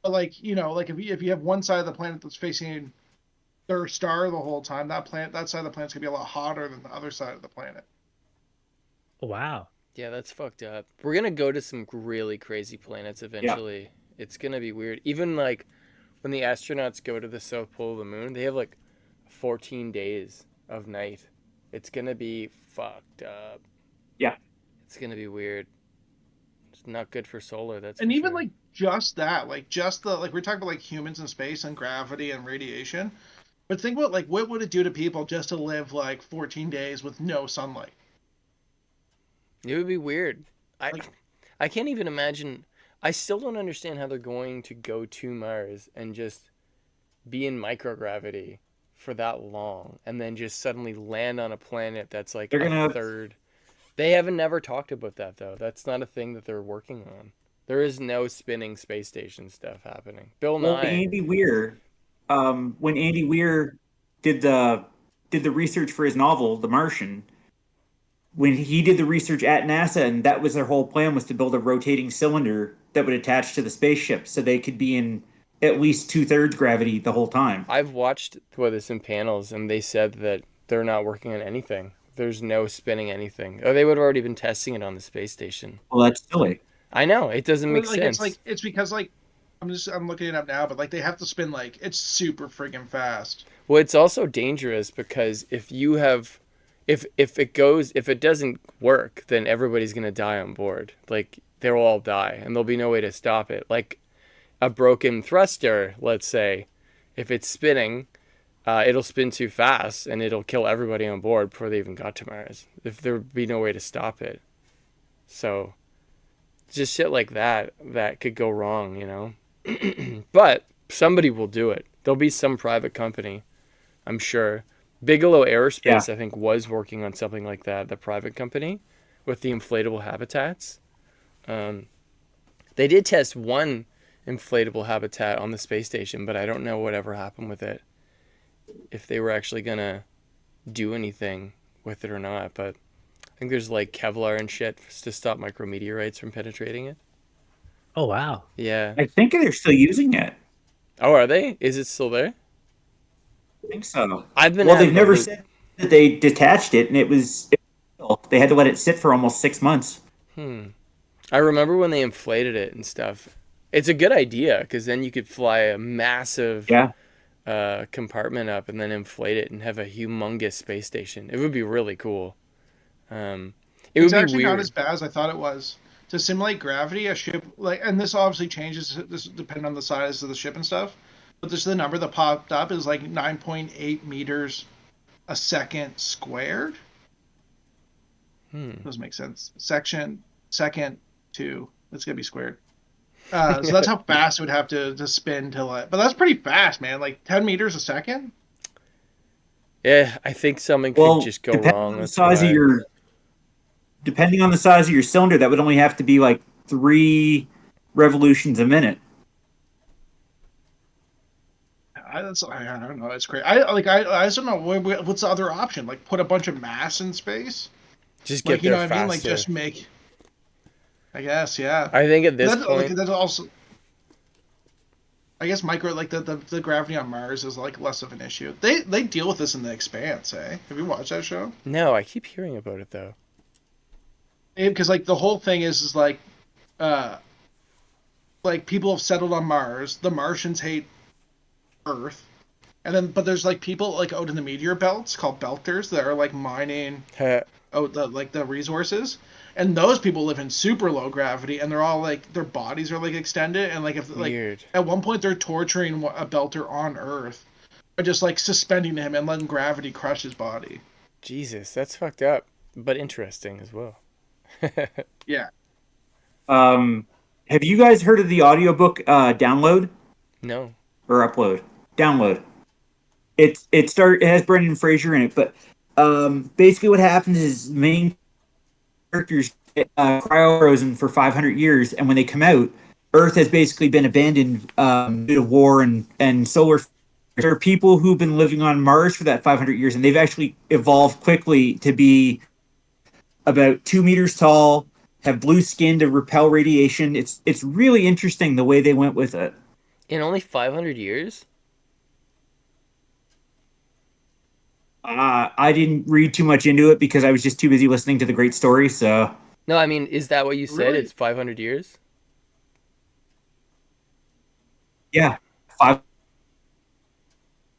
But like like if you have one side of the planet that's facing their star the whole time, that side of the planet's gonna be a lot hotter than the other side of the planet. Wow. Yeah, that's fucked up. We're gonna go to some really crazy planets eventually. It's gonna be weird. Even like when the astronauts go to the South Pole of the moon, they have like 14 days of night. It's gonna be fucked up. Yeah. It's gonna be weird. It's not good for solar, that's And for even sure. like just that, like just the like we're talking about like humans in space and gravity and radiation. But think about like what would it do to people just to live like 14 days with no sunlight? It would be weird. I Like I can't even imagine. I still don't understand how they're going to go to Mars and just be in microgravity for that long and then just suddenly land on a planet that's like They're a gonna. third. They haven't never talked about that though. That's not a thing that they're working on. There is no spinning space station stuff happening. Bill Well, Nye. Andy Weir, when Andy Weir did the research for his novel, The Martian, when he did the research at NASA, and that was their whole plan, was to build a rotating cylinder that would attach to the spaceship, so they could be in at least 2/3 gravity the whole time. I've watched some panels and they said that they're not working on anything. There's no spinning anything. Or they would have already been testing it on the space station. Well, that's silly. I know, it doesn't make sense. It's because like I'm looking it up now, but like they have to spin like it's super friggin' fast. Well, it's also dangerous because if it doesn't work, then everybody's gonna die on board. Like they'll all die, and there'll be no way to stop it. Like a broken thruster, let's say, if it's spinning, it'll spin too fast and it'll kill everybody on board before they even got to Mars. If there would be no way to stop it, so just shit like that could go wrong, you know. But somebody will do it. There'll be some private company, I'm sure. Bigelow Aerospace, I think, was working on something like that, the private company, with the inflatable habitats. They did test one inflatable habitat on the space station, but I don't know whatever happened with it. If they were actually going to do anything with it or not, but I think there's like Kevlar and shit to stop micrometeorites from penetrating it. Oh wow. Yeah. I think they're still using it. Oh, are they? Is it still there? I think so. I've been. Well, they've never said that they detached it, and it was. They had to let it sit for almost 6 months. I remember when they inflated it and stuff. It's a good idea because then you could fly a massive compartment up and then inflate it and have a humongous space station. It would be really cool. It's actually not as bad as I thought it was. To simulate gravity, a ship and this obviously changes. This depending on the size of the ship and stuff. But this the number that popped up is like 9.8 meters a second squared. Doesn't make sense. Second to it's gonna be squared. So that's how fast it would have to spin to let. But that's pretty fast, man. Like 10 meters a second. Yeah, I think something could just go wrong. Depending on the size of your cylinder, that would only have to be like 3 revolutions a minute. I don't know. It's crazy. I just don't know what's the other option. Like put a bunch of mass in space. Just get there faster. I mean? Like just make. I guess, yeah. I think at this point, that's also. I guess the gravity on Mars is like less of an issue. They deal with this in The Expanse, eh? Have you watched that show? No, I keep hearing about it though. Because like the whole thing is like people have settled on Mars. The Martians hate Earth, but there's like people like out in the meteor belts called belters that are like mining the resources, and those people live in super low gravity, and they're all like their bodies are like extended, and like if Weird. like at one point they're torturing a belter on Earth by just like suspending him and letting gravity crush his body. Jesus, that's fucked up, but interesting as well. Yeah. Have you guys heard of the audiobook Download? No. Or Upload? Download. It has Brendan Fraser in it, but basically what happens is main characters get cryo-frozen for 500 years, and when they come out, Earth has basically been abandoned due to war and solar. There are people who've been living on Mars for that 500 years, and they've actually evolved quickly to be about 2 meters tall, have blue skin to repel radiation. It's really interesting the way they went with it. In only 500 years? I didn't read too much into it because I was just too busy listening to the great story. So no, I mean, is that what you said? Really? It's 500 years? yeah, 500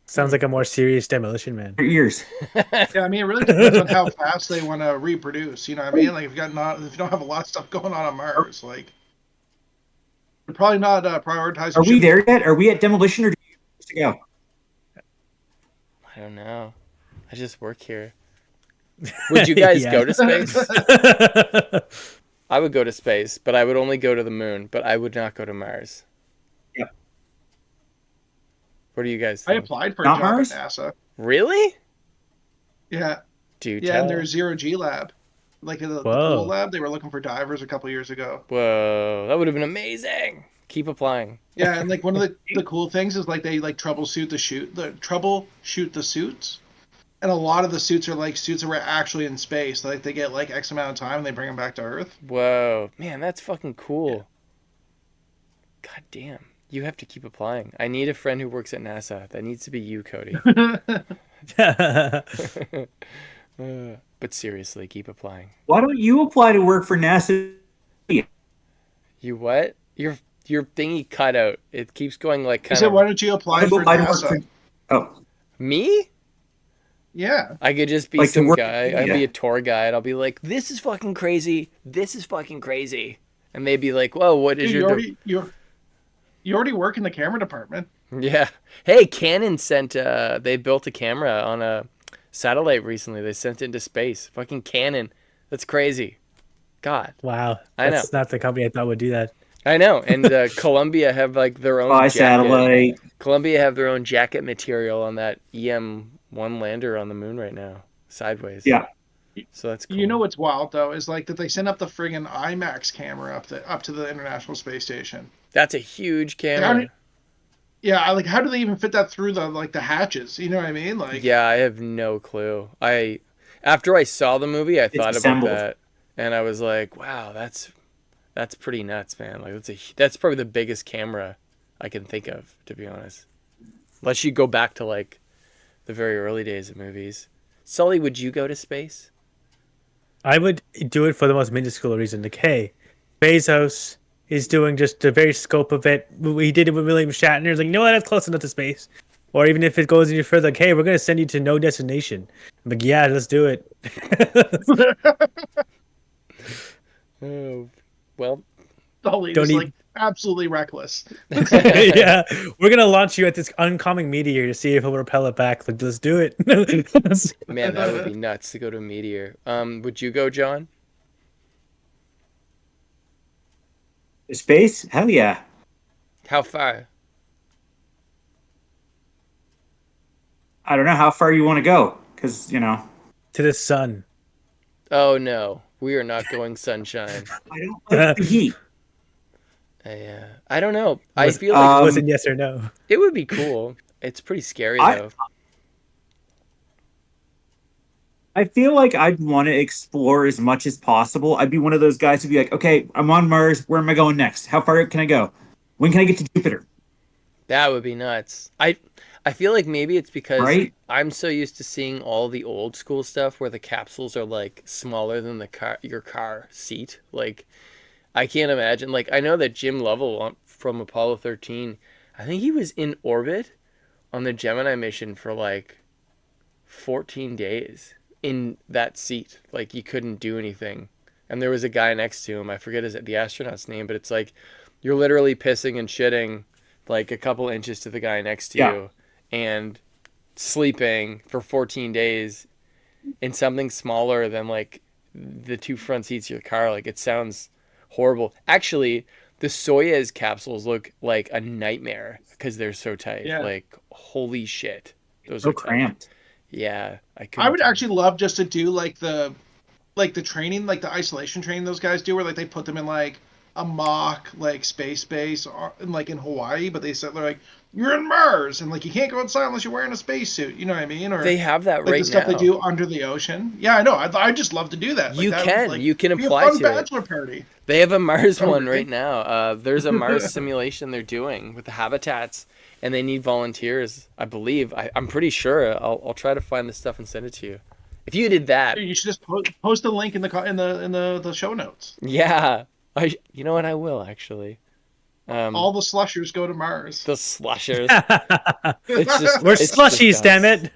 Sounds like a more serious Demolition Man. years. Yeah, I mean, it really depends on how fast they want to reproduce. You know what I mean? Like, if you don't have a lot of stuff going on Mars, like, they're probably not prioritizing. Are we there yet? Are we at demolition, or do you have to go? I don't know. I just work here. Would you guys go to space? I would go to space, but I would only go to the moon, but I would not go to Mars. Yep. What do you guys I think? applied for a Not job Mars? at NASA. Really? Yeah, Do yeah, tell. and their zero G lab, like the Whoa. pool lab. They were looking for divers a couple years ago. Whoa, that would have been amazing. Keep applying. Yeah, and like one of the cool things is like they like troubleshoot the suits, and a lot of the suits are like suits that were actually in space. Like they get like X amount of time and they bring them back to Earth. Whoa, man, that's fucking cool. God damn, you have to keep applying. I need a friend who works at NASA. That needs to be you, Cody. But seriously, keep applying. Why don't you apply to work for NASA? You what? Your thingy cut out. It keeps going like He kind said, of. "Why don't you apply for Apply to work NASA?" for. Oh, Me? Yeah, I could just be Like to some work- guy. I'd be yeah. a tour guide. I'll be like, "This is fucking crazy. This is fucking crazy," and they'd be like, "Whoa, what is dude, your?" you already work in the camera department. Yeah. Hey, Canon sent. They built a camera on a satellite recently. They sent it into space. Fucking Canon. That's crazy. God. Wow. I That's not the company I thought would do that. I know. And Columbia have like their own by jacket. satellite. Columbia have their own jacket material on that EM-1 lander on the moon right now, sideways. Yeah. So that's cool. You know what's wild though is like that they sent up the friggin' IMAX camera up to the International Space Station. That's a huge How camera. do- Yeah, how do they even fit that through the hatches? You know what I mean? Like, Yeah, I have no clue. After I saw the movie, I thought about assembled. that, and I was like, "Wow, that's pretty nuts, man. Like that's probably the biggest camera I can think of, to be honest. Unless you go back to like the very early days of movies. Sully, would you go to space? I would do it for the most minuscule reason. Like, hey, Bezos is doing just the very scope of it. We did it with William Shatner. It's like, you know what? That's close enough to space. Or even if it goes any further, like, hey, we're going to send you to no destination. I'm like, yeah, let's do it. Oh, well, Sully Don't just need- like absolutely reckless. Yeah, we're going to launch you at this oncoming meteor to see if it'll repel it back. Like, let's do it. man, that would be nuts to go to a meteor. Would you go, John? Space? Hell yeah. How far? I don't know how far you want to go, because To the sun. Oh no, we are not going sunshine. I don't like the heat. I don't know. I Was- feel like Wasn't yes or no. it would be cool. It's pretty scary I- though. I feel like I'd want to explore as much as possible. I'd be one of those guys who'd be like, okay, I'm on Mars. Where am I going next? How far can I go? When can I get to Jupiter? That would be nuts. I feel like maybe it's because Right? I'm so used to seeing all the old school stuff where the capsules are like smaller than your car seat. Like I can't imagine. Like I know that Jim Lovell from Apollo 13, I think he was in orbit on the Gemini mission for like 14 days in that seat. Like you couldn't do anything. And there was a guy next to him. I forget the astronaut's name, but it's like you're literally pissing and shitting like a couple inches to the guy next to you and sleeping for 14 days in something smaller than like the two front seats of your car. Like it sounds horrible. Actually, the Soyuz capsules look like a nightmare because they're so tight. Yeah. Like holy shit. Those So are tight. cramped. Yeah, I would actually love just to do like the training, like the isolation training those guys do, where like they put them in like a mock like space base or like in Hawaii, but they said they're like you're in Mars and like you can't go outside unless you're wearing a spacesuit. You know what I mean? Or They have that like right the stuff now. they do under the ocean. Yeah, I know. I'd just love to do that. Like, You that can. would, like, You can be a apply fun to it. bachelor party. They have a Mars Oh, one really? right now. There's a Mars simulation they're doing with the habitats, and they need volunteers. I believe. I'm pretty sure. I'll try to find the stuff and send it to you. If you did that, You should just post a link in the show notes. yeah. You know what? I will actually. All the slushers go to Mars. The slushers. It's just We're it's just slushies, us. damn it.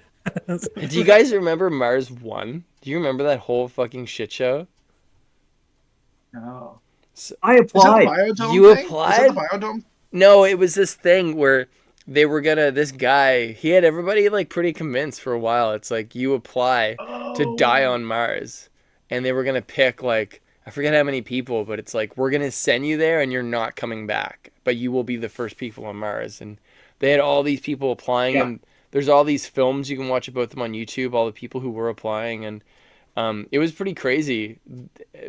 Do you guys remember Mars 1? Do you remember that whole fucking shit show? No. I Is that the applied. biodome You thing? applied? Is that the biodome? No, it was this thing where they were this guy, he had everybody like pretty convinced for a while. It's like you apply to die on Mars, and they were gonna pick like, I forget how many people, but it's like, we're gonna send you there and you're not coming back, but you will be the first people on Mars. And They had all these people applying, Yeah. and there's all these films you can watch about them on YouTube, all the people who were applying, and it was pretty crazy.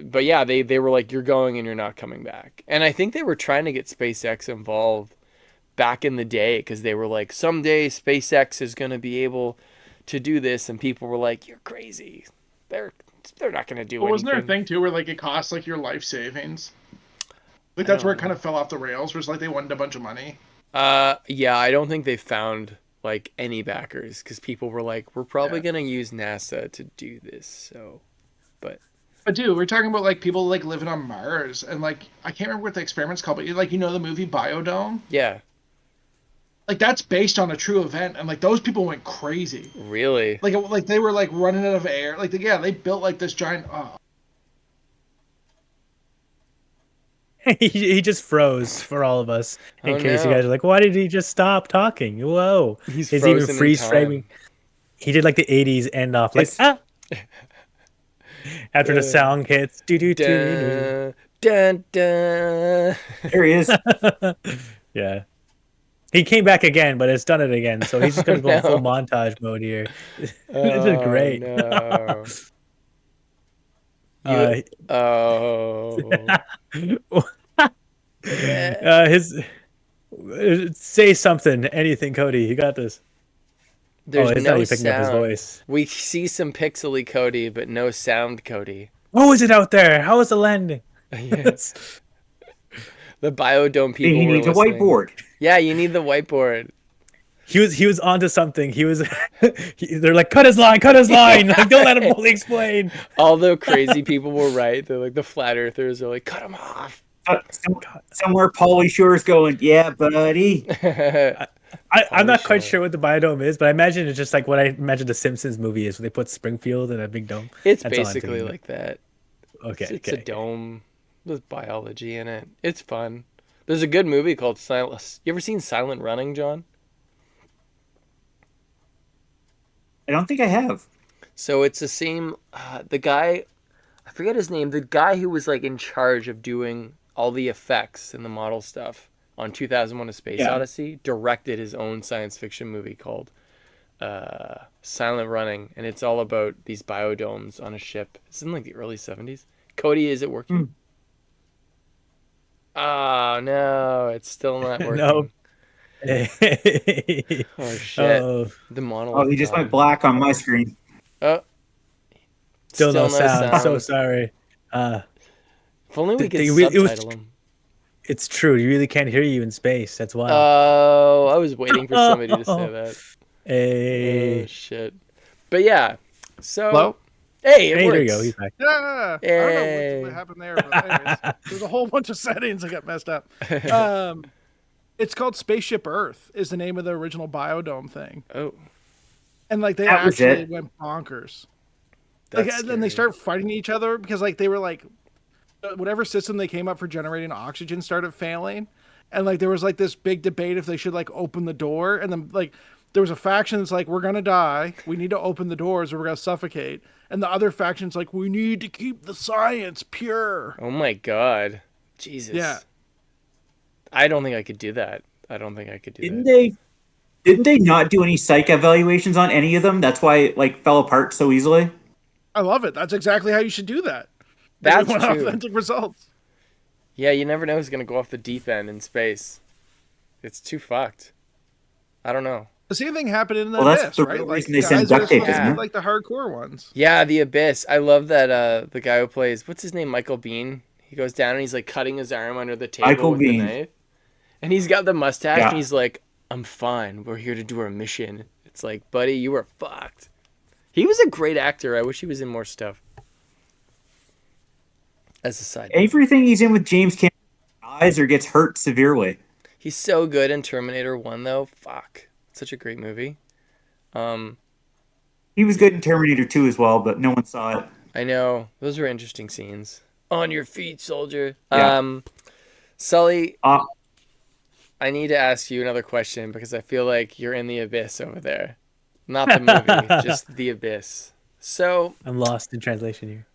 But yeah, they were like, you're going and you're not coming back. And I think they were trying to get SpaceX involved back in the day, because they were like, someday SpaceX is going to be able to do this, and people were like, you're crazy. They're not going to do But wasn't there a anything. thing too where like it costs like your life savings? Like that's where it kind of fell off the rails. Where it's like they wanted a bunch of money. Yeah, I don't think they found like any backers, because people were like, we're probably Yeah. going to use NASA to do this. So, But dude, we're talking about like people like living on Mars, and like I can't remember what the experiment's called, but like you know the movie Biodome? yeah, Like that's based on a true event, and like those people went crazy. really. Like they were like running out of air. Like they built like this giant. He just froze for all of us. In Oh, case you no. guys are like, why did he just stop talking? Whoa. He's It's even frozen in freeze time. framing. He did like the 80s end off, like, It's- after the sound hits. Do-do-do-do-do. Dun, dun, dun. There he is. Yeah. He came back again, but it's done it again. So he's just going to go in full No. montage mode here. This is Oh, great. no. Uh, Oh. his say something, anything, Cody. You got this. There's it's no not you picking up his sound. voice. We see some pixely Cody, but no sound Cody. Oh, is it out there? How is the landing? Yes. The Biodome people He were needs a listening. whiteboard. Yeah, you need the whiteboard. He was onto something. He was. They're like, cut his line, cut his line. Like, don't let him fully explain. All the crazy people were right. They're like, the flat earthers are like, cut him off. Somewhere Pauly Shore's going, yeah, buddy. I'm not quite Sure. sure what the biodome is, but I imagine it's just like what I imagine the Simpsons movie is, where they put Springfield in a big dome. It's That's all I'm basically thinking. like that. Okay, It's okay. a dome with biology in it. It's fun. There's a good movie called Silent. You ever seen Silent Running, John? I don't think I have. So it's the same. The guy, I forget his name. The guy who was like in charge of doing all the effects and the model stuff on 2001: A Space Yeah. Odyssey directed his own science fiction movie called Silent Running, and it's all about these biodomes on a ship. It's in like the early 70s. Cody, is it working? Oh no, it's still not working. No. Oh shit. Oh, The monolith. Oh, he just went black on my screen. Oh. still no sound. So sorry. If only we could it was- subtitle him. It's true. You really can't hear you in space. That's why. Oh, I was waiting for somebody to say that. Hey. Oh shit. But yeah. So Hello? hey, it Hey, works. there you go. He's back. Yeah. I don't Hey. know what happened there, but anyways, there's a whole bunch of settings that got messed up. It's called Spaceship Earth is the name of the original biodome thing. Oh, And like they That was actually it. went bonkers. that's Like, and then they scary. start fighting each other because like they were like whatever system they came up for generating oxygen started failing, and like there was like this big debate if they should like open the door, and then like there was a faction that's like, we're gonna die, we need to open the doors or we're gonna suffocate, and the other faction's like, we need to keep the science pure. Oh my god. Jesus. Yeah. I don't think I could do that. I don't think I could do Didn't that. they not do any psych evaluations on any of them? That's why it like fell apart so easily. I love it. That's exactly how you should do that. That's We want true. authentic results. Yeah, you never know who's gonna go off the deep end in space. It's too fucked. I don't know. The same thing happened in the Well, that's Abyss, the right? real Like reason they send guys are duct tape, supposed to isn't be it? like the hardcore ones. Yeah, the Abyss. I love that the guy who plays, what's his name, Michael Bean. He goes down and he's like cutting his arm under the table Michael with Biehn. the knife. And he's got the mustache Yeah. and he's like, I'm fine. We're here to do our mission. It's like, buddy, you were fucked. He was a great actor. I wish he was in more stuff. As a side note. Everything he's in with James Cameron dies or gets hurt severely. He's so good in Terminator 1 though. Fuck. Such a great movie. He was good in Terminator 2 as well, but no one saw it. I know. Those were interesting scenes. On your feet, soldier. Yeah. Sully, Uh, I need to ask you another question because I feel like you're in the abyss over there. Not the movie, just the abyss. So, I'm lost in translation here.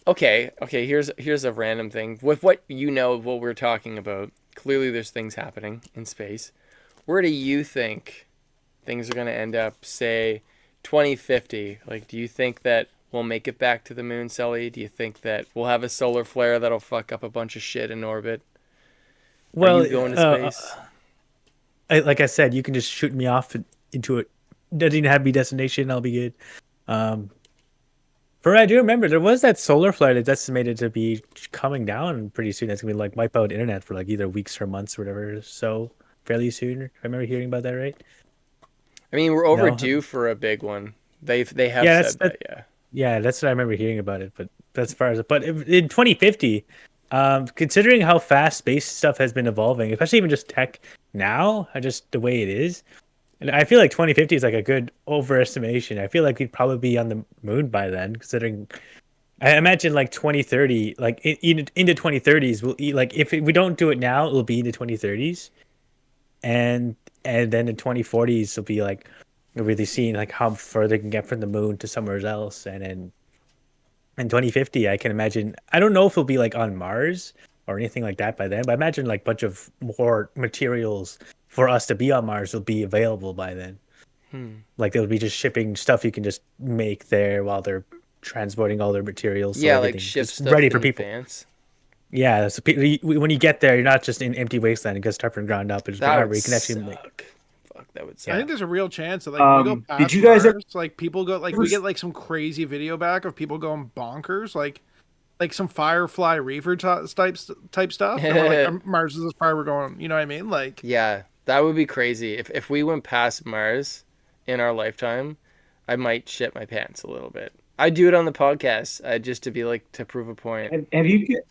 okay, here's a random thing. With what you know of what we're talking about, clearly there's things happening in space. Where do you think things are going to end up, say, 2050? Like, do you think that we'll make it back to the moon, Sully? Do you think that we'll have a solar flare that'll fuck up a bunch of shit in orbit? Are Well, you going to space? like I said, you can just shoot me off into it. Doesn't even have to be destination. I'll be good. Um, for I do remember there was that solar flare that's estimated to be coming down pretty soon. That's gonna be like wipe out internet for like either weeks or months or whatever. So fairly soon. I remember hearing about that, right? I mean, we're No. overdue for a big one. They have Yeah, said that, yeah. Yeah, that's what I remember hearing about it. But as far as in 2050, considering how fast space stuff has been evolving, especially even just tech now, just the way it is, and I feel like 2050 is like a good overestimation. I feel like we'd probably be on the moon by then, considering. I imagine like 2030, like into 2030s, we'll eat like if we don't do it now, it'll be into 2030s, and then in 2040s, it'll be like really seeing like how far they can get from the moon to somewhere else, and then in 2050, I can imagine. I don't know if it'll be like on Mars or anything like that by then, but I imagine like a bunch of more materials for us to be on Mars will be available by then. Like they'll be just shipping stuff you can just make there while they're transporting all their materials. So Yeah, like everything's ship just stuff ready in for people. advance. Yeah, so when you get there, you're not just in empty wasteland. You can start from the ground up and just That where would you can actually make. suck. Fuck, that would I suck. think there's a real chance that like when we go Did past you guys Mars, like people go like ever we get like some crazy video back of people going bonkers, like some Firefly Reaver type stuff. And we're like, Mars is as far we're going. You know what I mean? Like, Yeah, that would be crazy. If we went past Mars in our lifetime, I might shit my pants a little bit. I'd do it on the podcast, just to be like to prove a point. have you?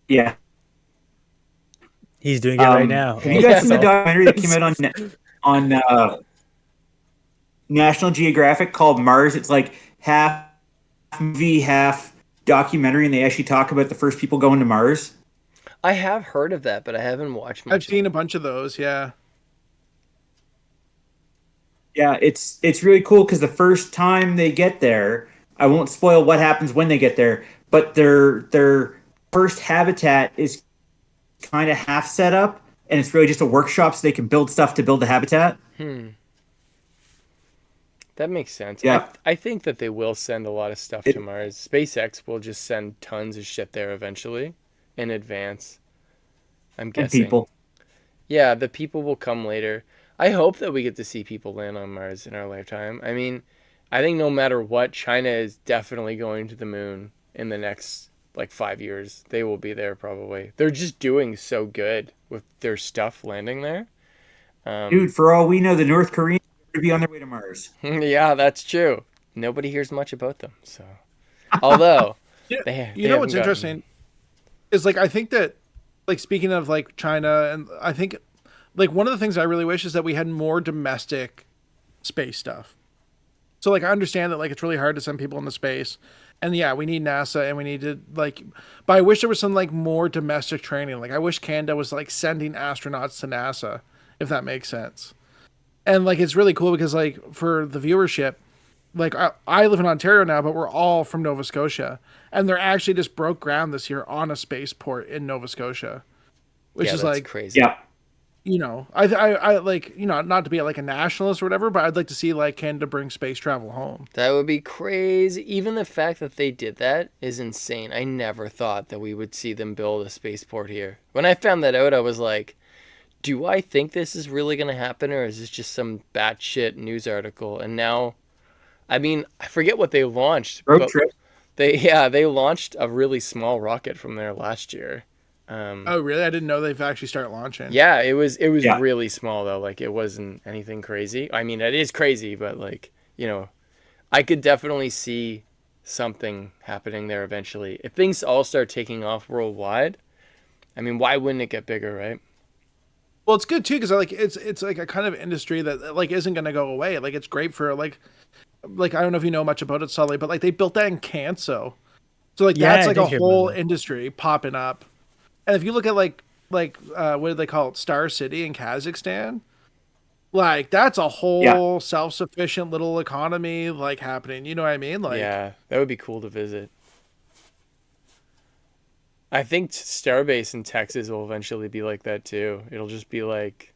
Yeah. He's doing it right now. Have you guys seen the So- documentary that came out on National Geographic called Mars? It's like half movie, half documentary, and they actually talk about the first people going to Mars. I have heard of that, but I haven't watched much. I've seen a bunch of those. Yeah. Yeah, it's really cool because the first time they get there, I won't spoil what happens when they get there, but their first habitat is kind of half set up, and it's really just a workshop so they can build stuff to build the habitat. That makes sense. Yeah. I think that they will send a lot of stuff to Mars. SpaceX will just send tons of shit there eventually in advance. I'm And guessing. people. Yeah, the people will come later. I hope that we get to see people land on Mars in our lifetime. I mean, I think no matter what, China is definitely going to the moon in the next like 5 years. They will be there probably. They're just doing so good with their stuff landing there. Dude, for all we know, the North Koreans are going to be on their way to Mars. Yeah, that's true. Nobody hears much about them. So, although Yeah. they You know what's haven't gotten- interesting is like I think that like speaking of like China, and I think like one of the things I really wish is that we had more domestic space stuff. So like I understand that like it's really hard to send people into space, and yeah, we need NASA and we need to like, but I wish there was some like more domestic training. Like I wish Canada was like sending astronauts to NASA, if that makes sense. And like it's really cool because like for the viewership, like I live in Ontario now, but we're all from Nova Scotia, and they're actually just broke ground this year on a spaceport in Nova Scotia, which Yeah, is that's like crazy. Yeah. you know, I like, you know, not to be like a nationalist or whatever, but I'd like to see like Canada bring space travel home. That would be crazy. Even the fact that they did that is insane. I never thought that we would see them build a spaceport here. When I found that out, I was like, do I think this is really going to happen, or is this just some batshit news article? And now, I mean, I forget what they launched. Road but trip. they launched a really small rocket from there last year. Oh, really? I didn't know they've actually started launching. Yeah, it was Yeah. really small though. Like it wasn't anything crazy. I mean, it is crazy, but like, you know, I could definitely see something happening there eventually. If things all start taking off worldwide, I mean, why wouldn't it get bigger, right? Well, it's good too because like it's like a kind of industry that like isn't gonna go away. Like it's great for like I don't know if you know much about it, Sully, but like they built that in Canso, so like Yeah, that's I like did a hear about whole that. industry popping up. And if you look at like what do they call it, Star City in Kazakhstan, like that's a whole self-sufficient little economy like happening. You know what I mean? Like Yeah, that would be cool to visit. I think Starbase in Texas will eventually be like that too. It'll just be like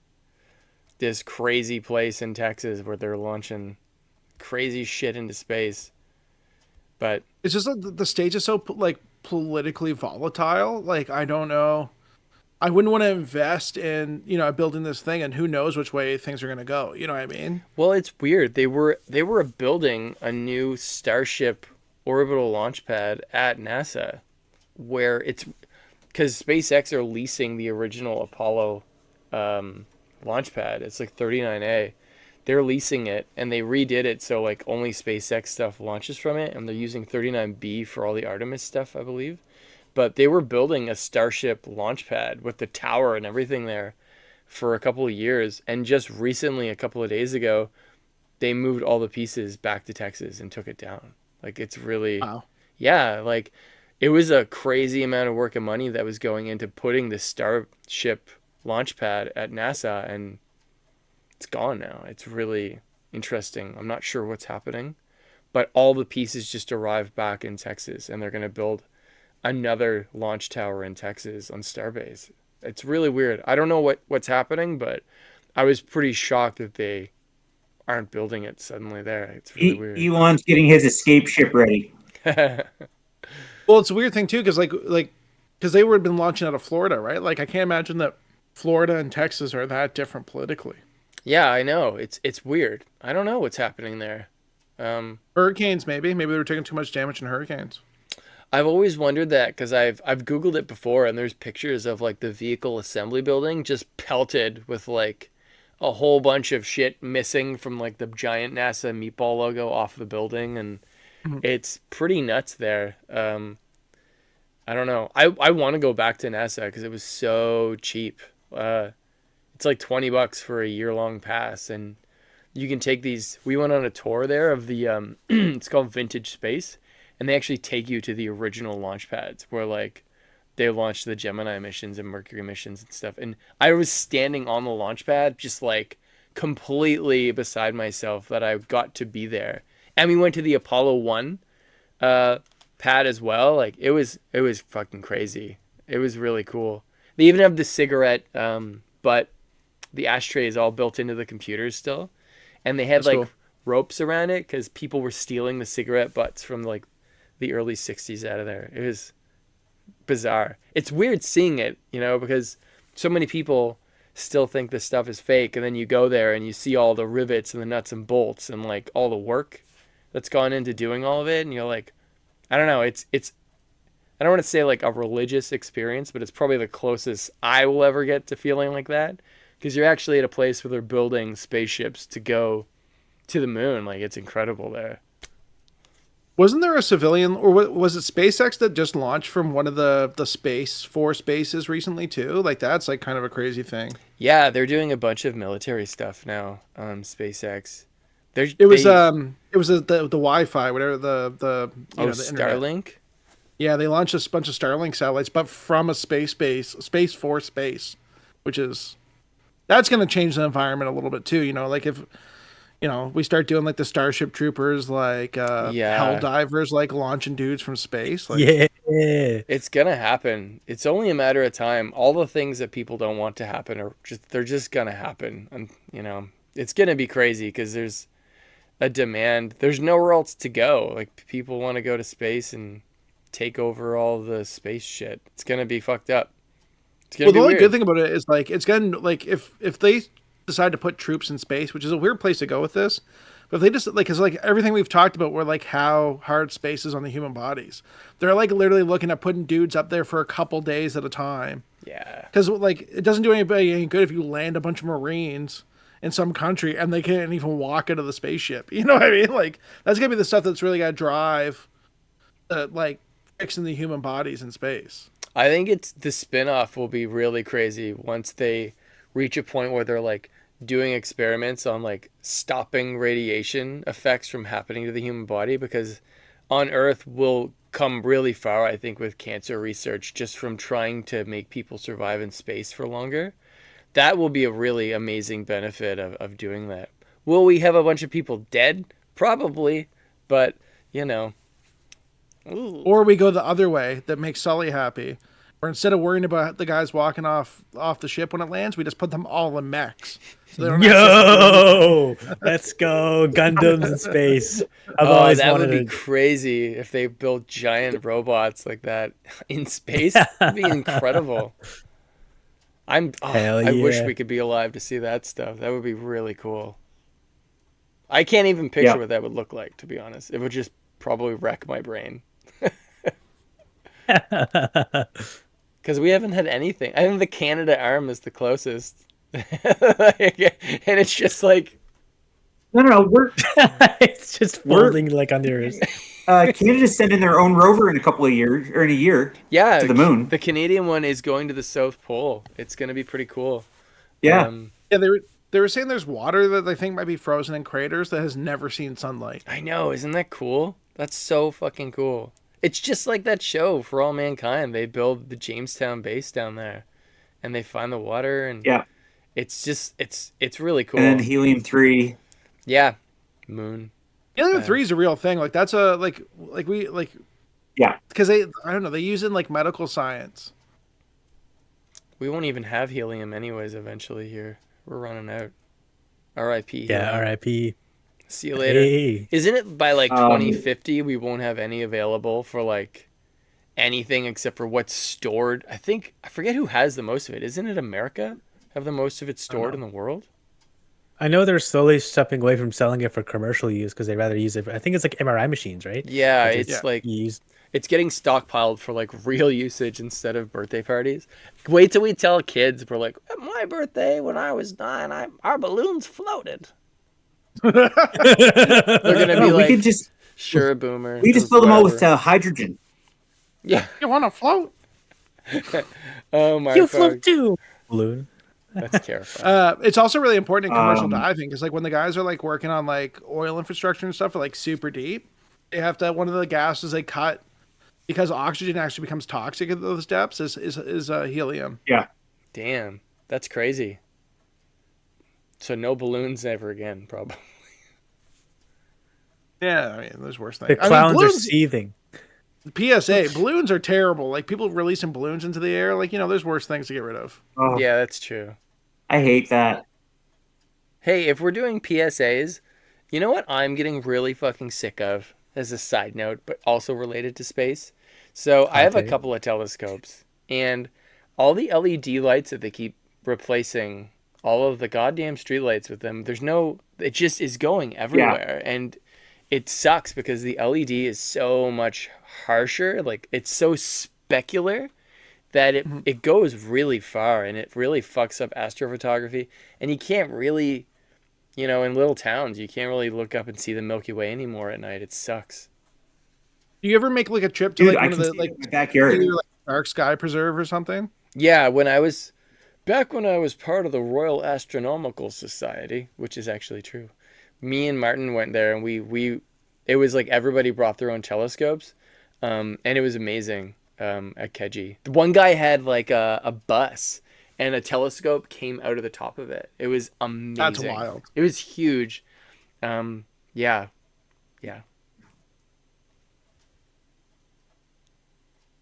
this crazy place in Texas where they're launching crazy shit into space. But It's just that the stage is so like politically volatile. Like I don't know. I wouldn't want to invest in, building this thing, and who knows which way things are going to go. You know what I mean? well, it's weird. They were building a new Starship orbital launch pad at NASA, where it's because SpaceX are leasing the original Apollo launch pad. It's like 39A. They're leasing it, and they redid it so like only SpaceX stuff launches from it, and they're using 39B for all the Artemis stuff, I believe. But they were building a Starship launch pad with the tower and everything there for a couple of years, and just recently, a couple of days ago, they moved all the pieces back to Texas and took it down. Like it's really, Wow. yeah, like it was a crazy amount of work and money that was going into putting the Starship launch pad at NASA, and it's gone now. It's really interesting. I'm not sure what's happening, but all the pieces just arrived back in Texas, and they're going to build another launch tower in Texas on Starbase. It's really weird. I don't know what's happening, but I was pretty shocked that they aren't building it suddenly there. It's really weird. Elon's getting his escape ship ready. Well, it's a weird thing too, because because they would have been launching out of Florida, right? Like I can't imagine that Florida and Texas are that different politically. Yeah, I know. It's weird. I don't know what's happening there. Hurricanes, maybe they were taking too much damage in hurricanes. I've always wondered that because I've Googled it before, and there's pictures of like the vehicle assembly building just pelted with like a whole bunch of shit missing from like the giant NASA meatball logo off the building, and it's pretty nuts there. I don't know. I want to go back to NASA because it was so cheap. It's like $20 for a year-long pass, and you can take these. We went on a tour there of the it's called Vintage Space, and they actually take you to the original launch pads where like they launched the Gemini missions and Mercury missions and stuff. And I was standing on the launch pad just like completely beside myself that I got to be there. And we went to the Apollo 1 pad as well. Like it was fucking crazy. It was really cool. They even have the cigarette butt. The ashtray is all built into the computers still. And they had That's like cool. ropes around it because people were stealing the cigarette butts from like the early 60s out of there. It was bizarre. It's weird seeing it, because so many people still think this stuff is fake, and then you go there and you see all the rivets and the nuts and bolts and like all the work that's gone into doing all of it, and you're like, I don't know, it's I don't want to say like a religious experience, but it's probably the closest I will ever get to feeling like that, because you're actually at a place where they're building spaceships to go to the moon. Like it's incredible there. Wasn't there a civilian, or was it SpaceX that just launched from one of the Space Force bases recently too? Like that's like kind of a crazy thing. Yeah, they're doing a bunch of military stuff now on SpaceX. It was the Wi-Fi, whatever the oh, the internet. Starlink. Yeah, they launched a bunch of Starlink satellites, but from a Space Force base, which is that's going to change the environment a little bit too. Like if we start doing like the Starship Troopers, like Hell Divers, like launching dudes from space. Like, Yeah. It's gonna happen. It's only a matter of time. All the things that people don't want to happen they're just gonna happen, and it's gonna be crazy because there's a demand. There's nowhere else to go. Like people want to go to space and take over all the space shit. It's gonna be fucked up. It's gonna well, be the only weird. good thing about it is like it's gonna like if they decide to put troops in space, which is a weird place to go with this, but if they just like, because like everything we've talked about, we're like how hard space is on the human bodies. They're like literally looking at putting dudes up there for a couple days at a time. Yeah. Because like it doesn't do anybody any good if you land a bunch of Marines in some country and they can't even walk out of the spaceship. You know what I mean? Like that's gonna be the stuff that's really gonna drive, like fixing the human bodies in space. I think it's the spin-off will be really crazy once they reach a point where they're like doing experiments on like stopping radiation effects from happening to the human body, because on Earth we'll come really far, I think, with cancer research just from trying to make people survive in space for longer. That will be a really amazing benefit of doing that. Will we have a bunch of people dead? Probably, but Ooh. Or we go the other way that makes Sully happy, Or instead of worrying about the guys walking off the ship when it lands, we just put them all in mechs. So they don't Yo, let's go Gundams in space. I've Oh, always that wanted would be to. crazy if they built giant robots like that in space. That'd be incredible. Hell I wish yeah. we could be alive to see that stuff. That would be really cool. I can't even picture Yeah. what that would look like, to be honest. It would just probably wreck my brain. Because we haven't had anything. I think the Canada arm is the closest. And it's just like, No. We're It's just folding like on the Earth. Canada's sending their own rover in a couple of years, or in a year, yeah, to the moon. the Canadian one is going to the South Pole. It's going to be pretty cool. Yeah. Yeah, they were saying there's water that they think might be frozen in craters that has never seen sunlight. I know. Isn't that cool? That's so fucking cool. It's just like that show, For All Mankind. They build the Jamestown base down there, and they find the water, and Yeah. it's just it's really cool. And then helium-3. Yeah, moon. Helium-3 is a real thing. Like that's a Yeah. because I don't know, they use it in like medical science. We won't even have helium anyways. Eventually, here we're running out. R.I.P. Yeah, helium. R.I.P. See you later. Hey. Isn't it by like 2050 we won't have any available for like anything except for what's stored? I forget who has the most of it. Isn't it America? Have the most of it stored in the world? I know they're slowly stepping away from selling it for commercial use because they rather use it. I think it's like MRI machines, right? Yeah, Like it's like used. it's getting stockpiled for like real usage instead of birthday parties. Wait till we tell kids we're like, at my birthday when I was 9, our balloons floated. They're gonna be No, like, we could just sure, boomer. we just or fill them all with whatever. hydrogen. Yeah. You want to float? Oh my You fuck. float too. Balloon. That's terrifying. It's also really important in commercial Um, diving because like when the guys are like working on like oil infrastructure and stuff for like super deep, they have to one of the gases they cut because oxygen actually becomes toxic at those depths is helium. Yeah. Damn, that's crazy. So no balloons ever again, probably. Yeah, I mean there's worse The things. clowns are balloons, seething. PSA, balloons are terrible. Like people releasing balloons into the air, like there's worse things to get rid of. Oh, Yeah, that's true. I hate that. Hey, if we're doing PSAs, you know what I'm getting really fucking sick of as a side note, but also related to space? So I have a Okay. couple of telescopes, and all the LED lights that they keep replacing all of the goddamn streetlights with them, it just is going everywhere. And it sucks because the LED is so much harsher. Like, it's so specular that it goes really far, and it really fucks up astrophotography. And you can't really, in little towns, you can't really look up and see the Milky Way anymore at night. It sucks. Do you ever make like a trip to Dude, like I one of can the see like it in my backyard. either, like, dark sky preserve or something? Yeah, when I was part of the Royal Astronomical Society, which is actually true, me and Martin went there, and we it was like everybody brought their own telescopes, and it was amazing at Keji. The one guy had like a bus, and a telescope came out of the top of it. It was amazing. That's wild. It was huge. Yeah.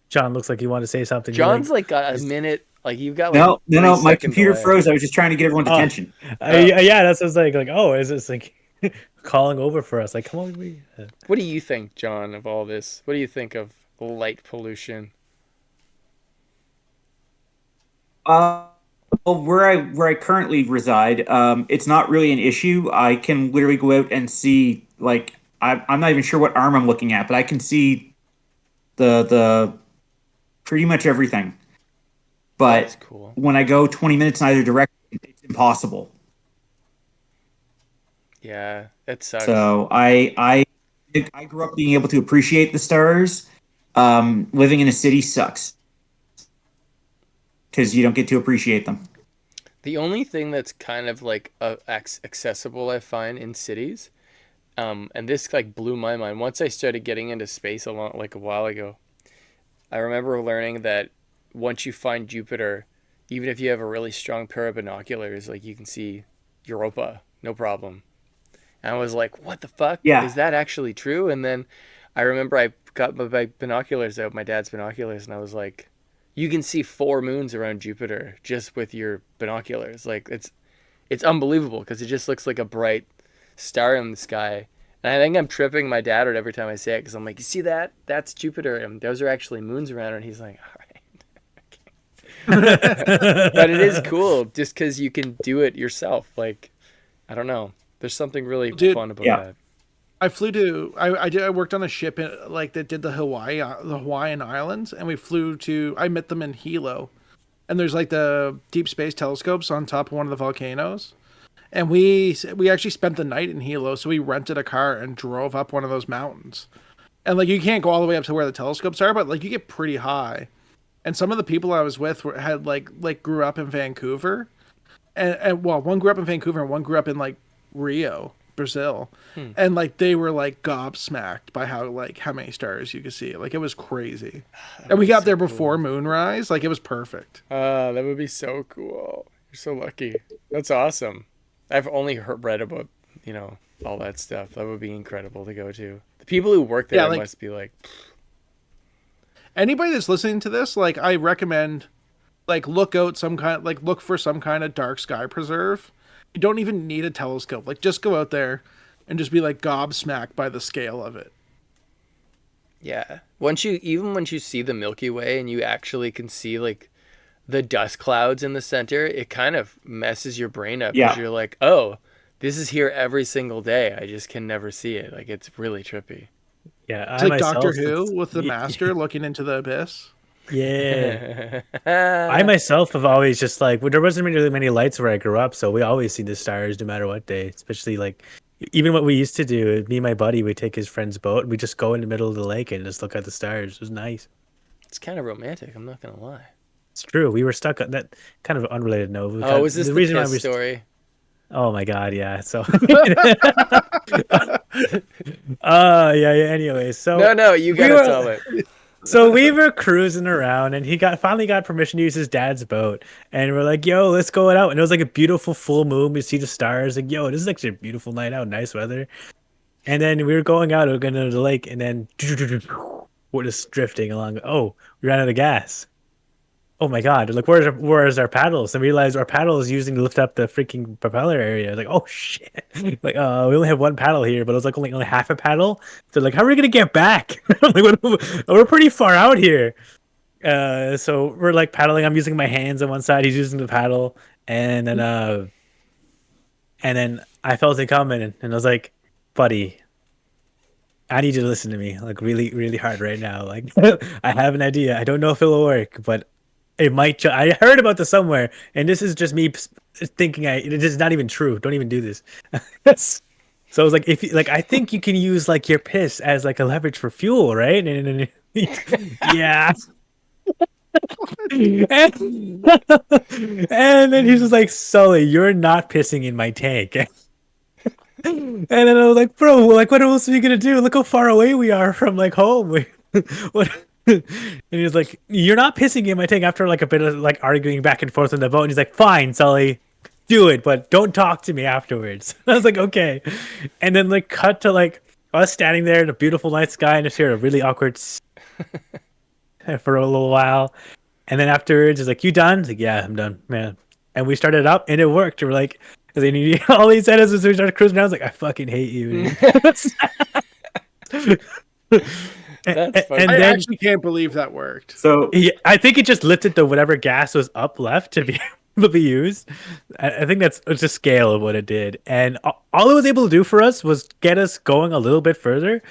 John looks like you want to say something. John's like got a minute. Like you've got like No. 3 My second computer delay. froze. I was just trying to get everyone's attention. Yeah, that's what I was like, oh, is this like calling over for us? Like, come on, What do you think, John, of all this? What do you think of light pollution? Well, where I currently reside, it's not really an issue. I can literally go out and see like I'm not even sure what arm I'm looking at, but I can see the pretty much everything. That's But cool. when I go 20 minutes in either direction, it's impossible. Yeah, it sucks. So I grew up being able to appreciate the stars. Living in a city sucks because you don't get to appreciate them. The only thing that's kind of like accessible, I find, in cities, and this like blew my mind once I started getting into space a while ago. I remember learning that once you find Jupiter, even if you have a really strong pair of binoculars, like you can see Europa, no problem. And I was like, what the fuck? Yeah. Is that actually true? And then I remember I got my binoculars out, my dad's binoculars, and I was like, you can see 4 moons around Jupiter just with your binoculars. Like it's unbelievable because it just looks like a bright star in the sky. And I think I'm tripping my dad out every time I say it because I'm like, you see that? That's Jupiter, and those are actually moons around it. And he's like, all right. But it is cool just because you can do it yourself. Like, I don't know. There's something really fun about that. I flew to I worked on a ship like that did the Hawaiian Islands, and we flew to I met them in Hilo, and there's like the deep space telescopes on top of one of the volcanoes, and we actually spent the night in Hilo, so we rented a car and drove up one of those mountains, and like you can't go all the way up to where the telescopes are, but like you get pretty high, and some of the people I was with had like grew up in Vancouver, and well, one grew up in Vancouver and one grew up in like Rio, Brazil, and like they were like gobsmacked by how many stars you could see. Like it was crazy, and we got there before moonrise. Like it was perfect. That would be so cool. You're so lucky. That's awesome. I've only read about all that stuff. That would be incredible to go to. The people who work there must be like. Anybody that's listening to this, like I recommend, like look for some kind of dark sky preserve. You don't even need a telescope. Like, just go out there and just be, like, gobsmacked by the scale of it. Yeah. Once you see the Milky Way and you actually can see, like, the dust clouds in the center, it kind of messes your brain up. Because you're like, oh, this is here every single day. I just can never see it. Like, it's really trippy. Yeah. It's like Doctor Who with the Master looking into the abyss. Yeah. I myself have always just like, well, there wasn't really many lights where I grew up, so we always see the stars no matter what day. Especially like, even what we used to do, me and my buddy, we take his friend's boat and we just go in the middle of the lake and just look at the stars. It was nice. It's kind of romantic. I'm not gonna lie. It's true. We were stuck on that kind of unrelated note. Was this the reason why story? Oh my god, yeah. So, yeah. Anyway, so no, you gotta tell it. So we were cruising around, and he finally got permission to use his dad's boat, and we're like, "Yo, let's go out!" And it was like a beautiful full moon. We see the stars. Like, yo, this is actually a beautiful night out, nice weather. And then we were going out, we were going to the lake, and then we're just drifting along. Oh, we ran out of gas. Oh my god! Like, where's our paddles? And we realized our paddle is using to lift up the freaking propeller area. Like, oh shit! Like, we only have one paddle here, but it was like only half a paddle. So like, how are we gonna get back? Like, we're pretty far out here. So we're like paddling. I'm using my hands on one side. He's using the paddle, and then I felt it coming, and I was like, buddy, I need you to listen to me like really, really hard right now. Like, I have an idea. I don't know if it'll work, but it might. I heard about this somewhere, and this is just me thinking. It is not even true. Don't even do this. So I was like, I think you can use like your piss as like a leverage for fuel, right? And yeah. and then he's just like, Sully, you're not pissing in my tank. And then I was like, bro, like, what else are you gonna do? Look how far away we are from like home. What? And he was like, you're not pissing in my tank. After like a bit of like arguing back and forth on the boat, and he's like, fine, Sully, do it, but don't talk to me afterwards. I was like, okay. And then like cut to like us standing there in a beautiful night sky and just hear a really awkward for a little while. And then afterwards, he's like, you done? I was like, yeah, I'm done, man. And we started up and it worked. We're like, all he said is we started cruising around. I was like, I fucking hate you. That's funny. And I actually can't believe that worked. So yeah, I think it just lifted the whatever gas was up left to be able to be used. I think that's just a scale of what it did. And all it was able to do for us was get us going a little bit further.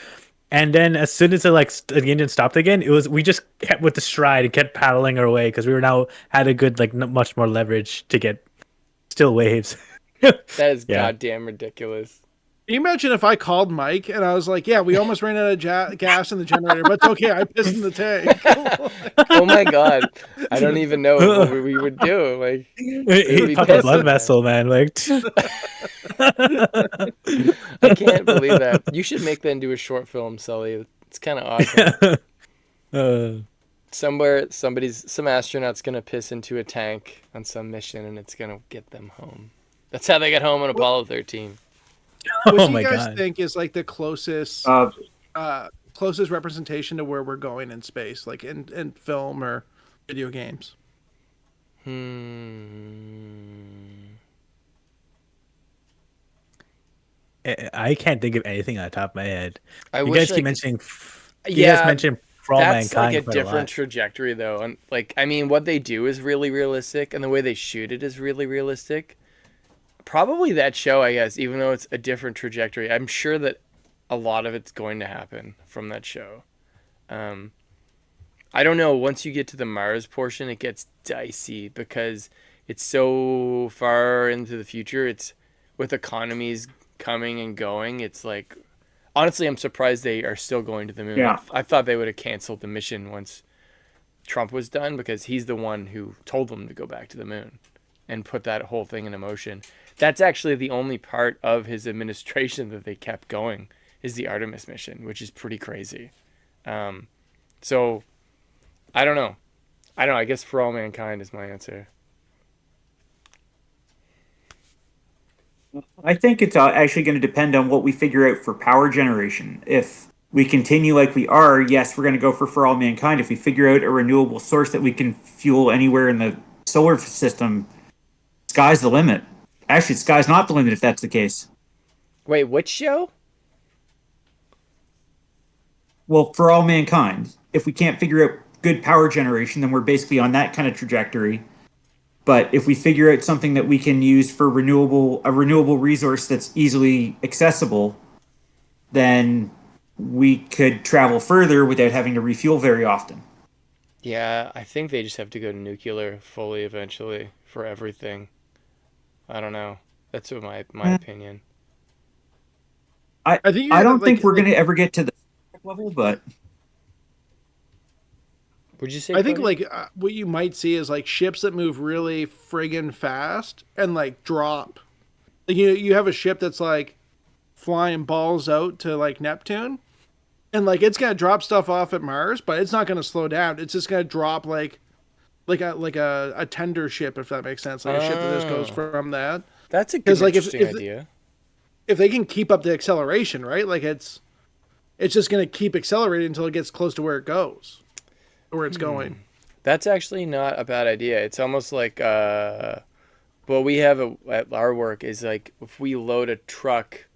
And then as soon as the engine stopped again, we just kept with the stride and kept paddling our way because we were now had a good much more leverage to get still waves. That is goddamn ridiculous. Can you imagine if I called Mike and I was like, yeah, we almost ran out of gas in the generator, but it's okay, I pissed in the tank. Oh my god. I don't even know what we would do. Like, he popped a blood vessel, man. Like, I can't believe that. You should make that into a short film, Sully. It's kind of awesome. Some astronaut's gonna piss into a tank on some mission, and it's gonna get them home. That's how they get home on Apollo 13. What do oh you my guys god. think is like the closest closest representation to where we're going in space, like in film or video games. I can't think of anything on the top of my head. I You wish guys I keep could- mentioning. You Yeah, guys mentioned For All that's like Mankind a quite different lot. trajectory though, and like I mean, what they do is really realistic, and the way they shoot it is really realistic. Probably that show, I guess, even though it's a different trajectory, I'm sure that a lot of it's going to happen from that show. I don't know. Once you get to the Mars portion, it gets dicey because it's so far into the future. It's with economies coming and going. It's like, honestly, I'm surprised they are still going to the moon. Yeah. I thought they would have canceled the mission once Trump was done because he's the one who told them to go back to the moon and put that whole thing into motion. That's actually the only part of his administration that they kept going is the Artemis mission, which is pretty crazy. So I don't know. I guess For All Mankind is my answer. I think it's actually going to depend on what we figure out for power generation. If we continue like we are, yes, we're going to go for All Mankind. If we figure out a renewable source that we can fuel anywhere in the solar system, sky's the limit. Actually, sky's not the limit if that's the case. Wait, which show? Well, For All Mankind, if we can't figure out good power generation, then we're basically on that kind of trajectory. But if we figure out something that we can use for a renewable resource that's easily accessible, then we could travel further without having to refuel very often. Yeah, I think they just have to go to nuclear fully eventually for everything. I don't know. That's what my opinion. I think I don't like- think we're going to ever get to the level, but Would you say? I think Cody? like what you might see is like ships that move really friggin' fast and like drop. Like you have a ship that's like flying balls out to like Neptune, and like it's gonna drop stuff off at Mars, but it's not gonna slow down. It's just gonna drop like a tender ship, if that makes sense. Like a ship that just goes from that. That's a good, 'Cause, like, if- interesting if- idea. If they can keep up the acceleration, right? Like it's just gonna keep accelerating until it gets close to where it goes, where it's going. That's actually not a bad idea. It's almost like what we have at our work is like if we load a truck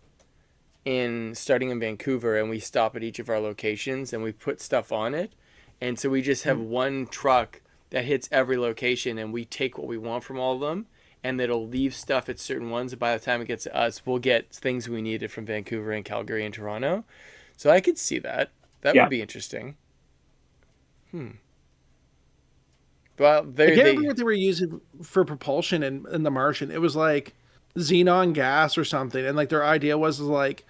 starting in Vancouver and we stop at each of our locations and we put stuff on it, and so we just have one truck that hits every location and we take what we want from all of them, and it'll leave stuff at certain ones, and by the time it gets to us, we'll get things we needed from Vancouver and Calgary and Toronto. So I could see that. That Yeah. would be interesting. Well, I they can't remember what they were using for propulsion in The Martian. It was like xenon gas or something, and like their idea was like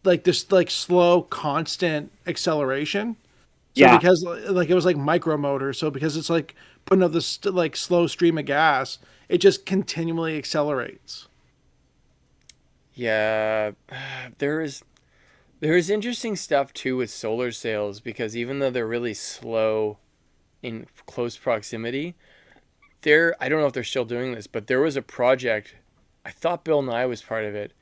this like slow, constant acceleration. So Yeah. because like it was like micromotor, so because it's like putting up this like slow stream of gas, it just continually accelerates. Yeah, there is interesting stuff too with solar sails because even though they're really slow in close proximity, I don't know if they're still doing this, but there was a project, I thought Bill Nye was part of it,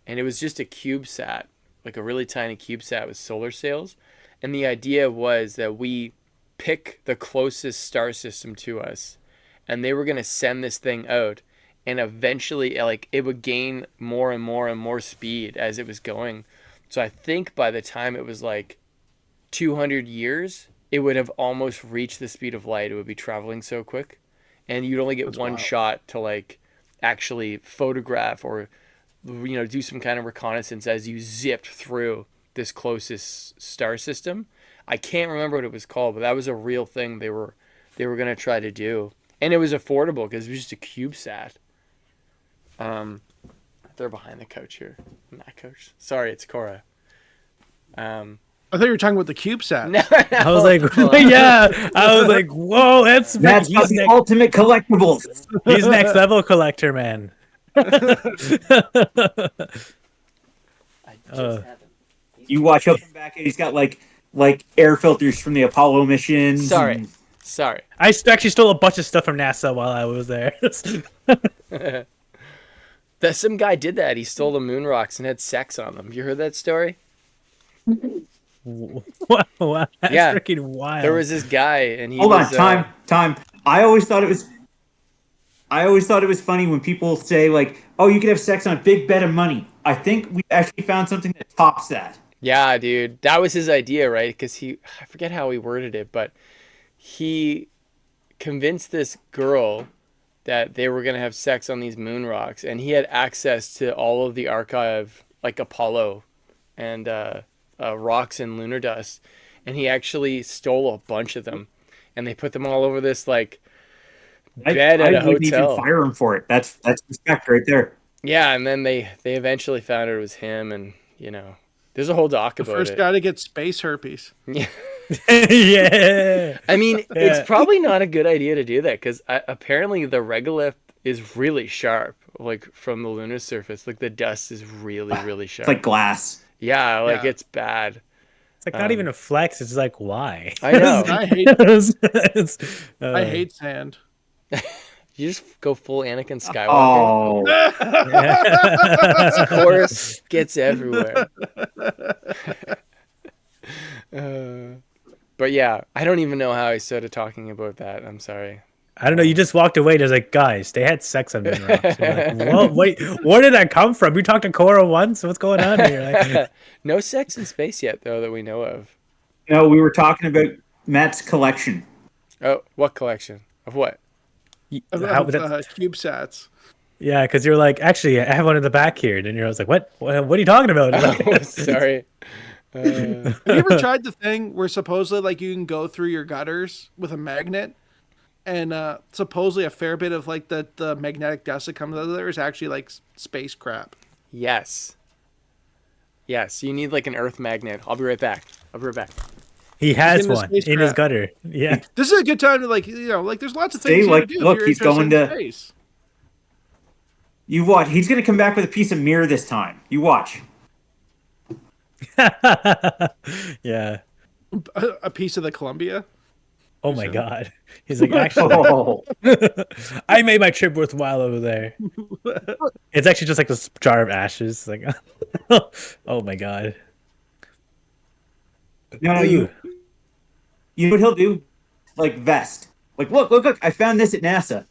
and it was just a CubeSat, like a really tiny CubeSat with solar sails, and the idea was that we pick the closest star system to us, and they were going to send this thing out, and eventually like it would gain more and more and more speed as it was going. So I think by the time it was like 200 years, it would have almost reached the speed of light. It would be traveling so quick, and you'd only get one shot to like actually photograph or do some kind of reconnaissance as you zipped through this closest star system. I can't remember what it was called, but that was a real thing they were going to try to do, and it was affordable because it was just a CubeSat. They're behind the couch here. Not couch. Sorry, it's Cora. I thought you were talking about the CubeSat. No, I was like, yeah. I was like, whoa, that's that's he's, the ultimate collectibles. he's next level collector, man. You watch out from back, and he's got like air filters from the Apollo missions. Sorry. I actually stole a bunch of stuff from NASA while I was there. That some guy did that. He stole the moon rocks and had sex on them. You heard that story? Wow, that's Yeah. freaking wild. There was this guy, and he Hold was on, time. I always thought it was funny when people say like, "Oh, you could have sex on a big bet of money." I think we actually found something that tops that. yeah, dude, that was his idea, right? Because I forget how he worded it, but he convinced this girl that they were gonna have sex on these moon rocks, and he had access to all of the archive, like Apollo, and rocks and lunar dust, and he actually stole a bunch of them, and they put them all over this like bed at a wouldn't even hotel. fire him for it. That's respect right there. Yeah, and then they eventually found out it was him, and there's a whole doc The about first it. guy to get space herpes. Yeah. Yeah. I mean, Yeah. it's probably not a good idea to do that because apparently the regolith is really sharp, like from the lunar surface. Like the dust is really, really It's sharp. like glass. Yeah, like Yeah. it's bad. It's like not even a flex. It's like why? I know. I hate I I hate sand. You just go full Anakin Skywalker. Oh, Of course, gets everywhere. But yeah, I don't even know how I started talking about that. I'm sorry. I don't know. You just walked away. There's like, guys, they had sex on Moon Rocks. I'm like, whoa, wait, where did that come from? You talked to Cora once. What's going on here? Like, No sex in space yet, though, that we know of. no, we were talking about Matt's collection. Oh, what collection of what? how, that's, CubeSats. yeah, because you're like, actually, I have one in the back here. And you're like, what? What are you talking about? Oh, sorry. Have you ever tried the thing where supposedly like you can go through your gutters with a magnet, and supposedly a fair bit of like the magnetic dust that comes out of there is actually like space crap. Yes. Yes, you need like an Earth magnet. I'll be right back. He has in the one space in his crap. gutter. Yeah. This is a good time to like like there's lots of See, things you like, can do look, if you're he's interested going in to- space. You watch. He's gonna come back with a piece of mirror this time. You watch. Yeah. A piece of the Columbia. Oh my God. He's like, actually, Oh, I made my trip worthwhile over there. It's actually just like a jar of ashes. Like, oh my God. no, Ooh. you know what he'll do? Like vest. Like, look! I found this at NASA.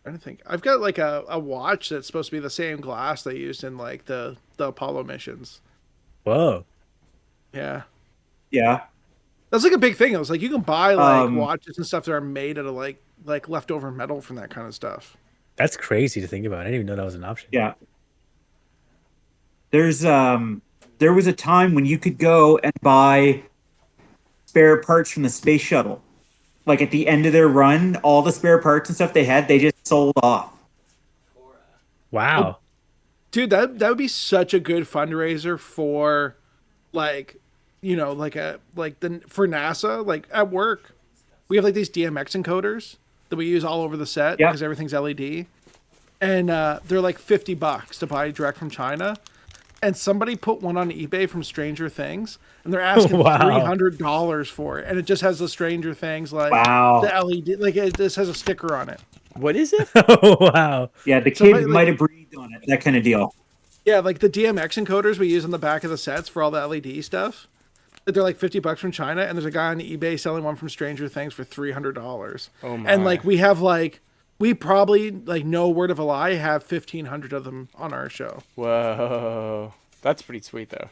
I don't think I've got like a watch that's supposed to be the same glass they used in like the Apollo missions. Whoa. Yeah. Yeah. That's like a big thing. I was like, you can buy like Um, watches and stuff that are made out of like leftover metal from that kind of stuff. That's crazy to think about. I didn't even know that was an option. Yeah. There was a time when you could go and buy spare parts from the space shuttle. Like at the end of their run, all the spare parts and stuff they had, they just sold off. Wow. Dude, that would be such a good fundraiser for like for NASA, like at work. We have like these DMX encoders that we use all over the set Yeah. because everything's LED. And they're like $50 to buy direct from China. And somebody put one on eBay from Stranger Things, and they're asking Wow. $300 for it, and it just has the Stranger Things like Wow. the LED, like it just has a sticker on it. What is it? Oh, wow. Yeah, the Somebody, kids like- might have breathed on it. That kind of deal. Yeah, like the DMX encoders we use on the back of the sets for all the LED stuff. They're like $50 from China, and there's a guy on eBay selling one from Stranger Things for $300. Oh my. And like we probably like no word of a lie have 1,500 of them on our show. Whoa. That's pretty sweet though.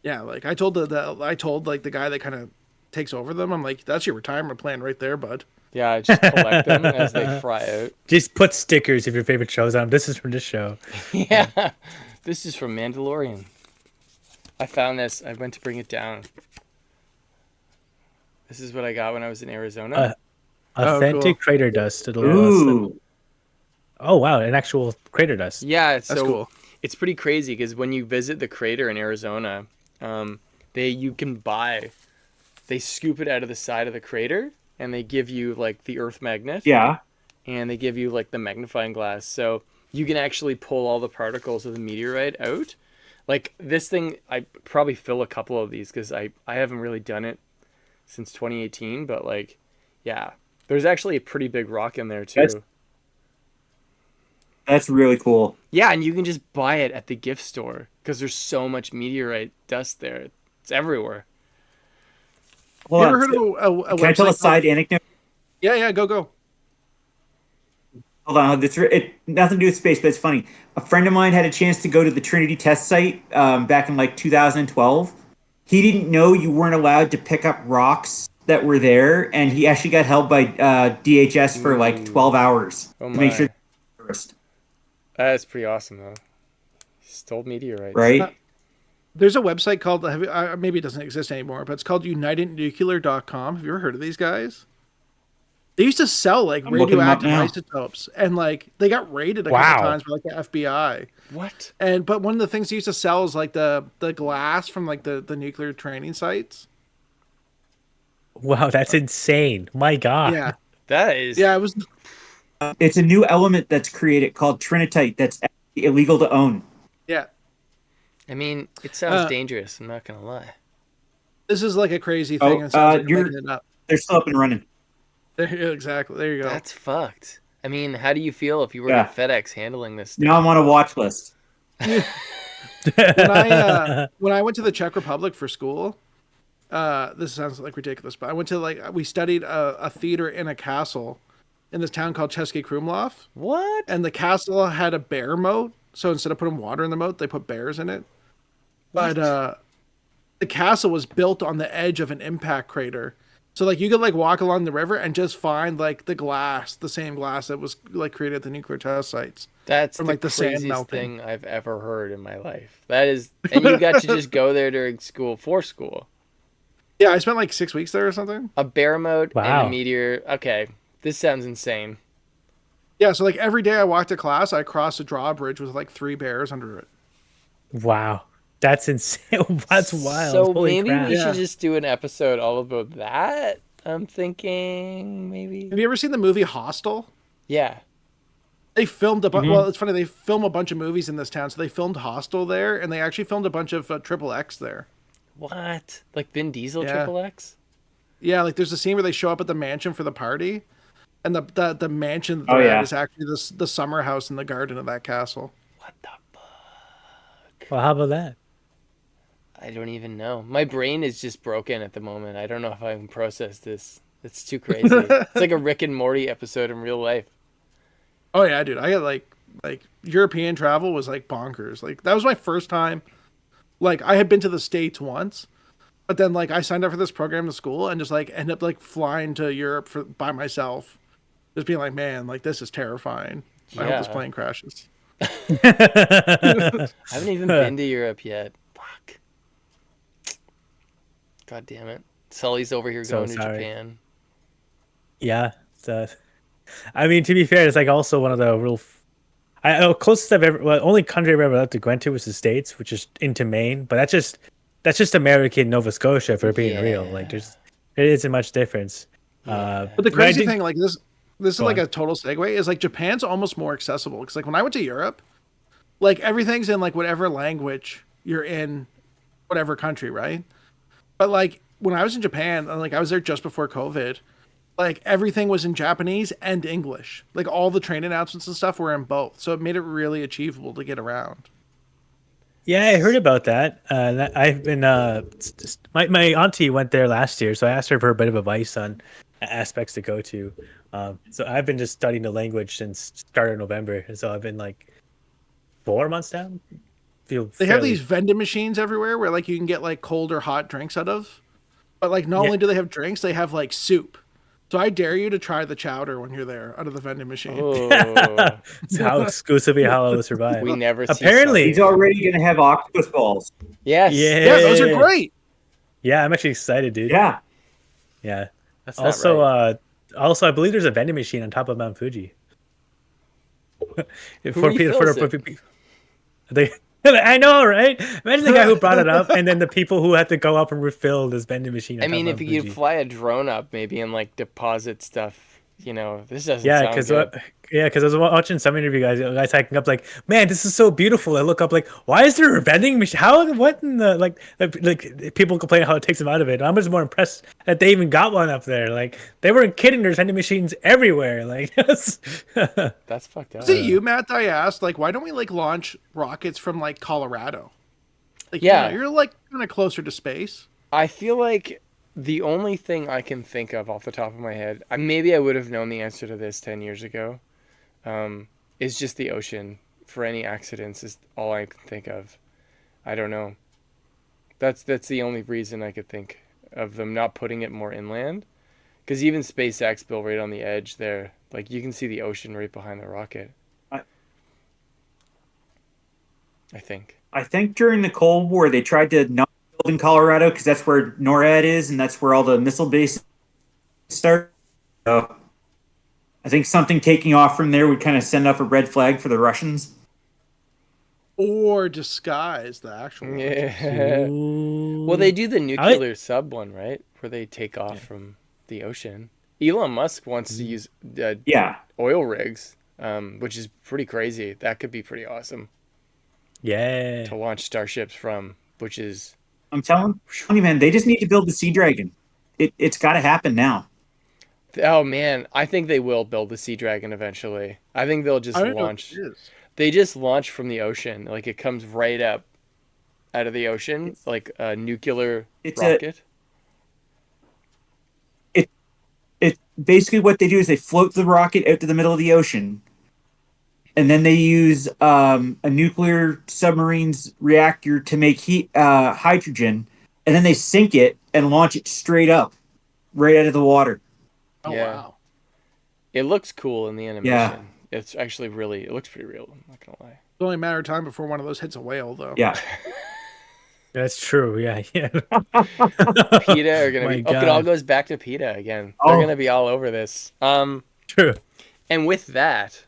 Yeah, like I told like the guy that kind of takes over them. I'm like, that's your retirement plan right there, bud. Yeah, just collect them as they fry out. Just put stickers if your favorite show's on. This is from this show. Yeah. This is from Mandalorian. I found this. I went to bring it down. This is what I got when I was in Arizona. Authentic cool. crater dust. Ooh. Oh, wow. An actual crater dust. Yeah, That's so cool. it's pretty crazy because when you visit the crater in Arizona, they scoop it out of the side of the crater and they give you like the Earth magnet. Yeah. And they give you like the magnifying glass, so you can actually pull all the particles of the meteorite out. Like this thing, I probably fill a couple of these because I haven't really done it since 2018, but like, yeah, there's actually a pretty big rock in there too. That's really cool. Yeah, and you can just buy it at the gift store because there's so much meteorite dust there. It's everywhere. Hold You on. ever heard of a Can I tell a website side anecdote? Yeah, go. Hold on. It nothing to do with space, but it's funny. A friend of mine had a chance to go to the Trinity test site back in like 2012. He didn't know you weren't allowed to pick up rocks that were there, and he actually got held by DHS for like 12 hours Oh to make sure. my. That's pretty awesome, though. Stole meteorites. Right? There's a website called maybe it doesn't exist anymore, but it's called UnitedNuclear.com. Have you ever heard of these guys? They used to sell like I'm looking them up radioactive now. isotopes, and like they got raided a couple times by like the FBI. What? But one of the things they used to sell is like the glass from like the nuclear training sites. Wow, that's insane. My God. Yeah, That is. yeah, it was. It's a new element that's created called trinitite that's actually illegal to own. Yeah, I mean, it sounds dangerous. I'm not gonna lie. this is like a crazy thing. and it sounds like you're making it up. They're still up and running. Exactly. There you go. That's fucked. I mean, how do you feel if you were Yeah. at FedEx handling this stuff? Now I'm on a watch list. when I went to the Czech Republic for school, this sounds like ridiculous, but I went to we studied a theater in a castle in this town called Český Krumlov, What? and the castle had a bear moat. So instead of putting water in the moat, they put bears in it. But the castle was built on the edge of an impact crater. So like you could like walk along the river and just find like the same glass that was like created at the nuclear test sites. That's From, the like, the sand craziest melting. thing I've ever heard in my life. That is, and you got to just go there during school for school. Yeah, I spent like 6 weeks there or something. A bear mode and Wow. a meteor. Okay, this sounds insane. Yeah, so like every day I walked to class, I crossed a drawbridge with like 3 bears under it. Wow. That's insane. That's wild. So Holy maybe crap. we Yeah. should just do an episode all about that. I'm thinking maybe. Have you ever seen the movie Hostel? Yeah. They filmed well, it's funny, they film a bunch of movies in this town. So they filmed Hostel there, and they actually filmed a bunch of Triple X there. What? Like Vin Diesel Yeah. Triple X? Yeah, like there's a scene where they show up at the mansion for the party, and the mansion Oh, there yeah. is actually the summer house in the garden of that castle. What the fuck? Well, how about that? I don't even know. My brain is just broken at the moment. I don't know if I can process this. It's too crazy. It's like a Rick and Morty episode in real life. Oh yeah, dude, I got like European travel was like bonkers. Like that was my first time. Like I had been to the States once, but then like I signed up for this program in school and just like ended up like flying to Europe by myself, just being like, man, like this is terrifying. I hope this Yeah. plane crashes. I haven't even been to Europe yet. Fuck. God damn it. Sully's over here So going to sorry. Japan. Yeah. I mean, to be fair, it's like also one of the real. Closest I've ever, well, only country I've ever left to went to was the States, which is into Maine. But that's just American Nova Scotia, for being real. Like there isn't much difference. Yeah. But the But I crazy did- thing, like this is Go like on. a total segue, is like Japan's almost more accessible. Because like when I went to Europe, like everything's in like whatever language you're in, whatever country, right? But like when I was in Japan, and like I was there just before COVID, like everything was in Japanese and English. Like all the train announcements and stuff were in both, so it made it really achievable to get around. Yeah, I heard about that. I've been my auntie went there last year, so I asked her for a bit of advice on aspects to go to. So I've been just studying the language since start of November, and so I've been like 4 months down. They have these vending machines everywhere where like you can get like cold or hot drinks out of. But like not Yeah. only do they have drinks, they have like soup. So I dare you to try the chowder when you're there out of the vending machine. Oh, It's how exclusively how I will survive. we never see Apparently- He's already going to have octopus balls. Yes. Yeah. Yeah, those are great. Yeah, I'm actually excited, dude. Yeah. Yeah. That's not Also, right. also, I believe there's a vending machine on top of Mount Fuji. refills I know, right? Imagine the guy who brought it up, and then the people who had to go up and refill this vending machine. I on top mean, of if Mount you could Fuji. fly a drone up maybe and like deposit stuff this doesn't Yeah, sound good. because I was watching some interview guys hacking up like, man, this is so beautiful. I look up like, why is there a vending machine? How? What in the like people complain how it takes them out of it. I'm just more impressed that they even got one up there. Like they weren't kidding. There's vending machines everywhere. Like That's fucked up. Was it you, Matt, that I asked, like, why don't we, like, launch rockets from, like, Colorado? Like, Yeah. you're, like, kind of closer to space. I feel like the only thing I can think of off the top of my head, maybe I would have known the answer to this 10 years ago, is just the ocean. For any accidents is all I can think of. I don't know. That's the only reason I could think of them not putting it more inland. Because even SpaceX built right on the edge there. Like, you can see the ocean right behind the rocket. I think. I think during the Cold War they tried to not build in Colorado because that's where NORAD is and that's where all the missile bases start. So I think something taking off from there would kind of send up a red flag for the Russians. Or disguise the actual launch. Yeah. Well, they do the nuclear sub one, right? Where they take off from the ocean. Elon Musk wants to use oil rigs, which is pretty crazy. That could be pretty awesome. Yeah. To launch starships from, which is... I'm telling you, man, they just need to build the Sea Dragon. It's got to happen now. Oh, man. I think they will build the Sea Dragon eventually. I think they'll just launch... They just launch from the ocean. Like, it comes right up out of the ocean, like a nuclear rocket. It basically what they do is they float the rocket out to the middle of the ocean, and then they use a nuclear submarine's reactor to make hydrogen, and then they sink it and launch it straight up, right out of the water. Oh, wow. It looks cool in the animation. Yeah. It's actually it looks pretty real. I'm not going to lie. It's only a matter of time before one of those hits a whale, though. Yeah. That's true. Yeah. PETA are going to be... it all goes back to PETA again. They're going to be all over this. True. And with that,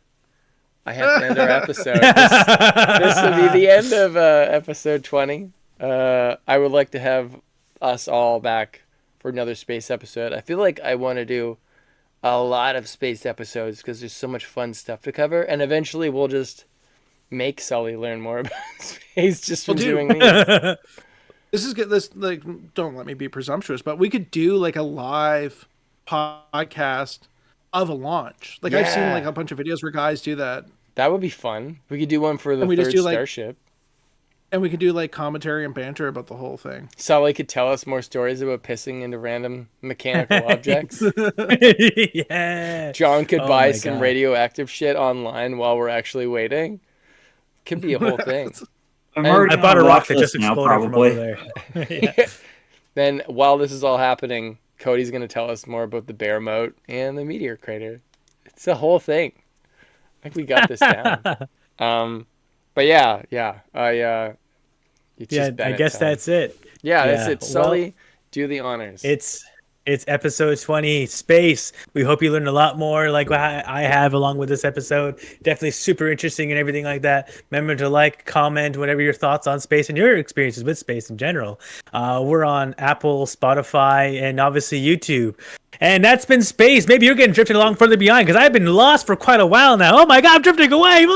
I have to end our episode. This will be the end of episode 20. I would like to have us all back for another space episode. I feel like I want to do a lot of space episodes because there's so much fun stuff to cover. And eventually we'll just make Sully learn more about space just from doing these. This is good. This, like, don't let me be presumptuous, but we could do like a live podcast of a launch. Like I've seen like a bunch of videos where guys do that. That would be fun. We could do one for the third starship. And we could do like commentary and banter about the whole thing. Sully could tell us more stories about pissing into random mechanical objects. Yeah. John could buy some radioactive shit online while we're actually waiting. Could be a whole thing. I bought a rock that just exploded from over there. Yeah. Then while this is all happening, Cody's going to tell us more about the bear moat and the meteor crater. It's a whole thing. I think we got this down. But yeah. I guess that's it. Yeah, that's it. Sully, do the honors. It's episode 20, space. We hope you learned a lot more like I have along with this episode. Definitely super interesting and everything like that. Remember to like, comment, whatever your thoughts on space and your experiences with space in general. We're on Apple, Spotify, and obviously YouTube. And that's been space. Maybe you're getting drifted along further behind because I've been lost for quite a while now. Oh my God, I'm drifting away.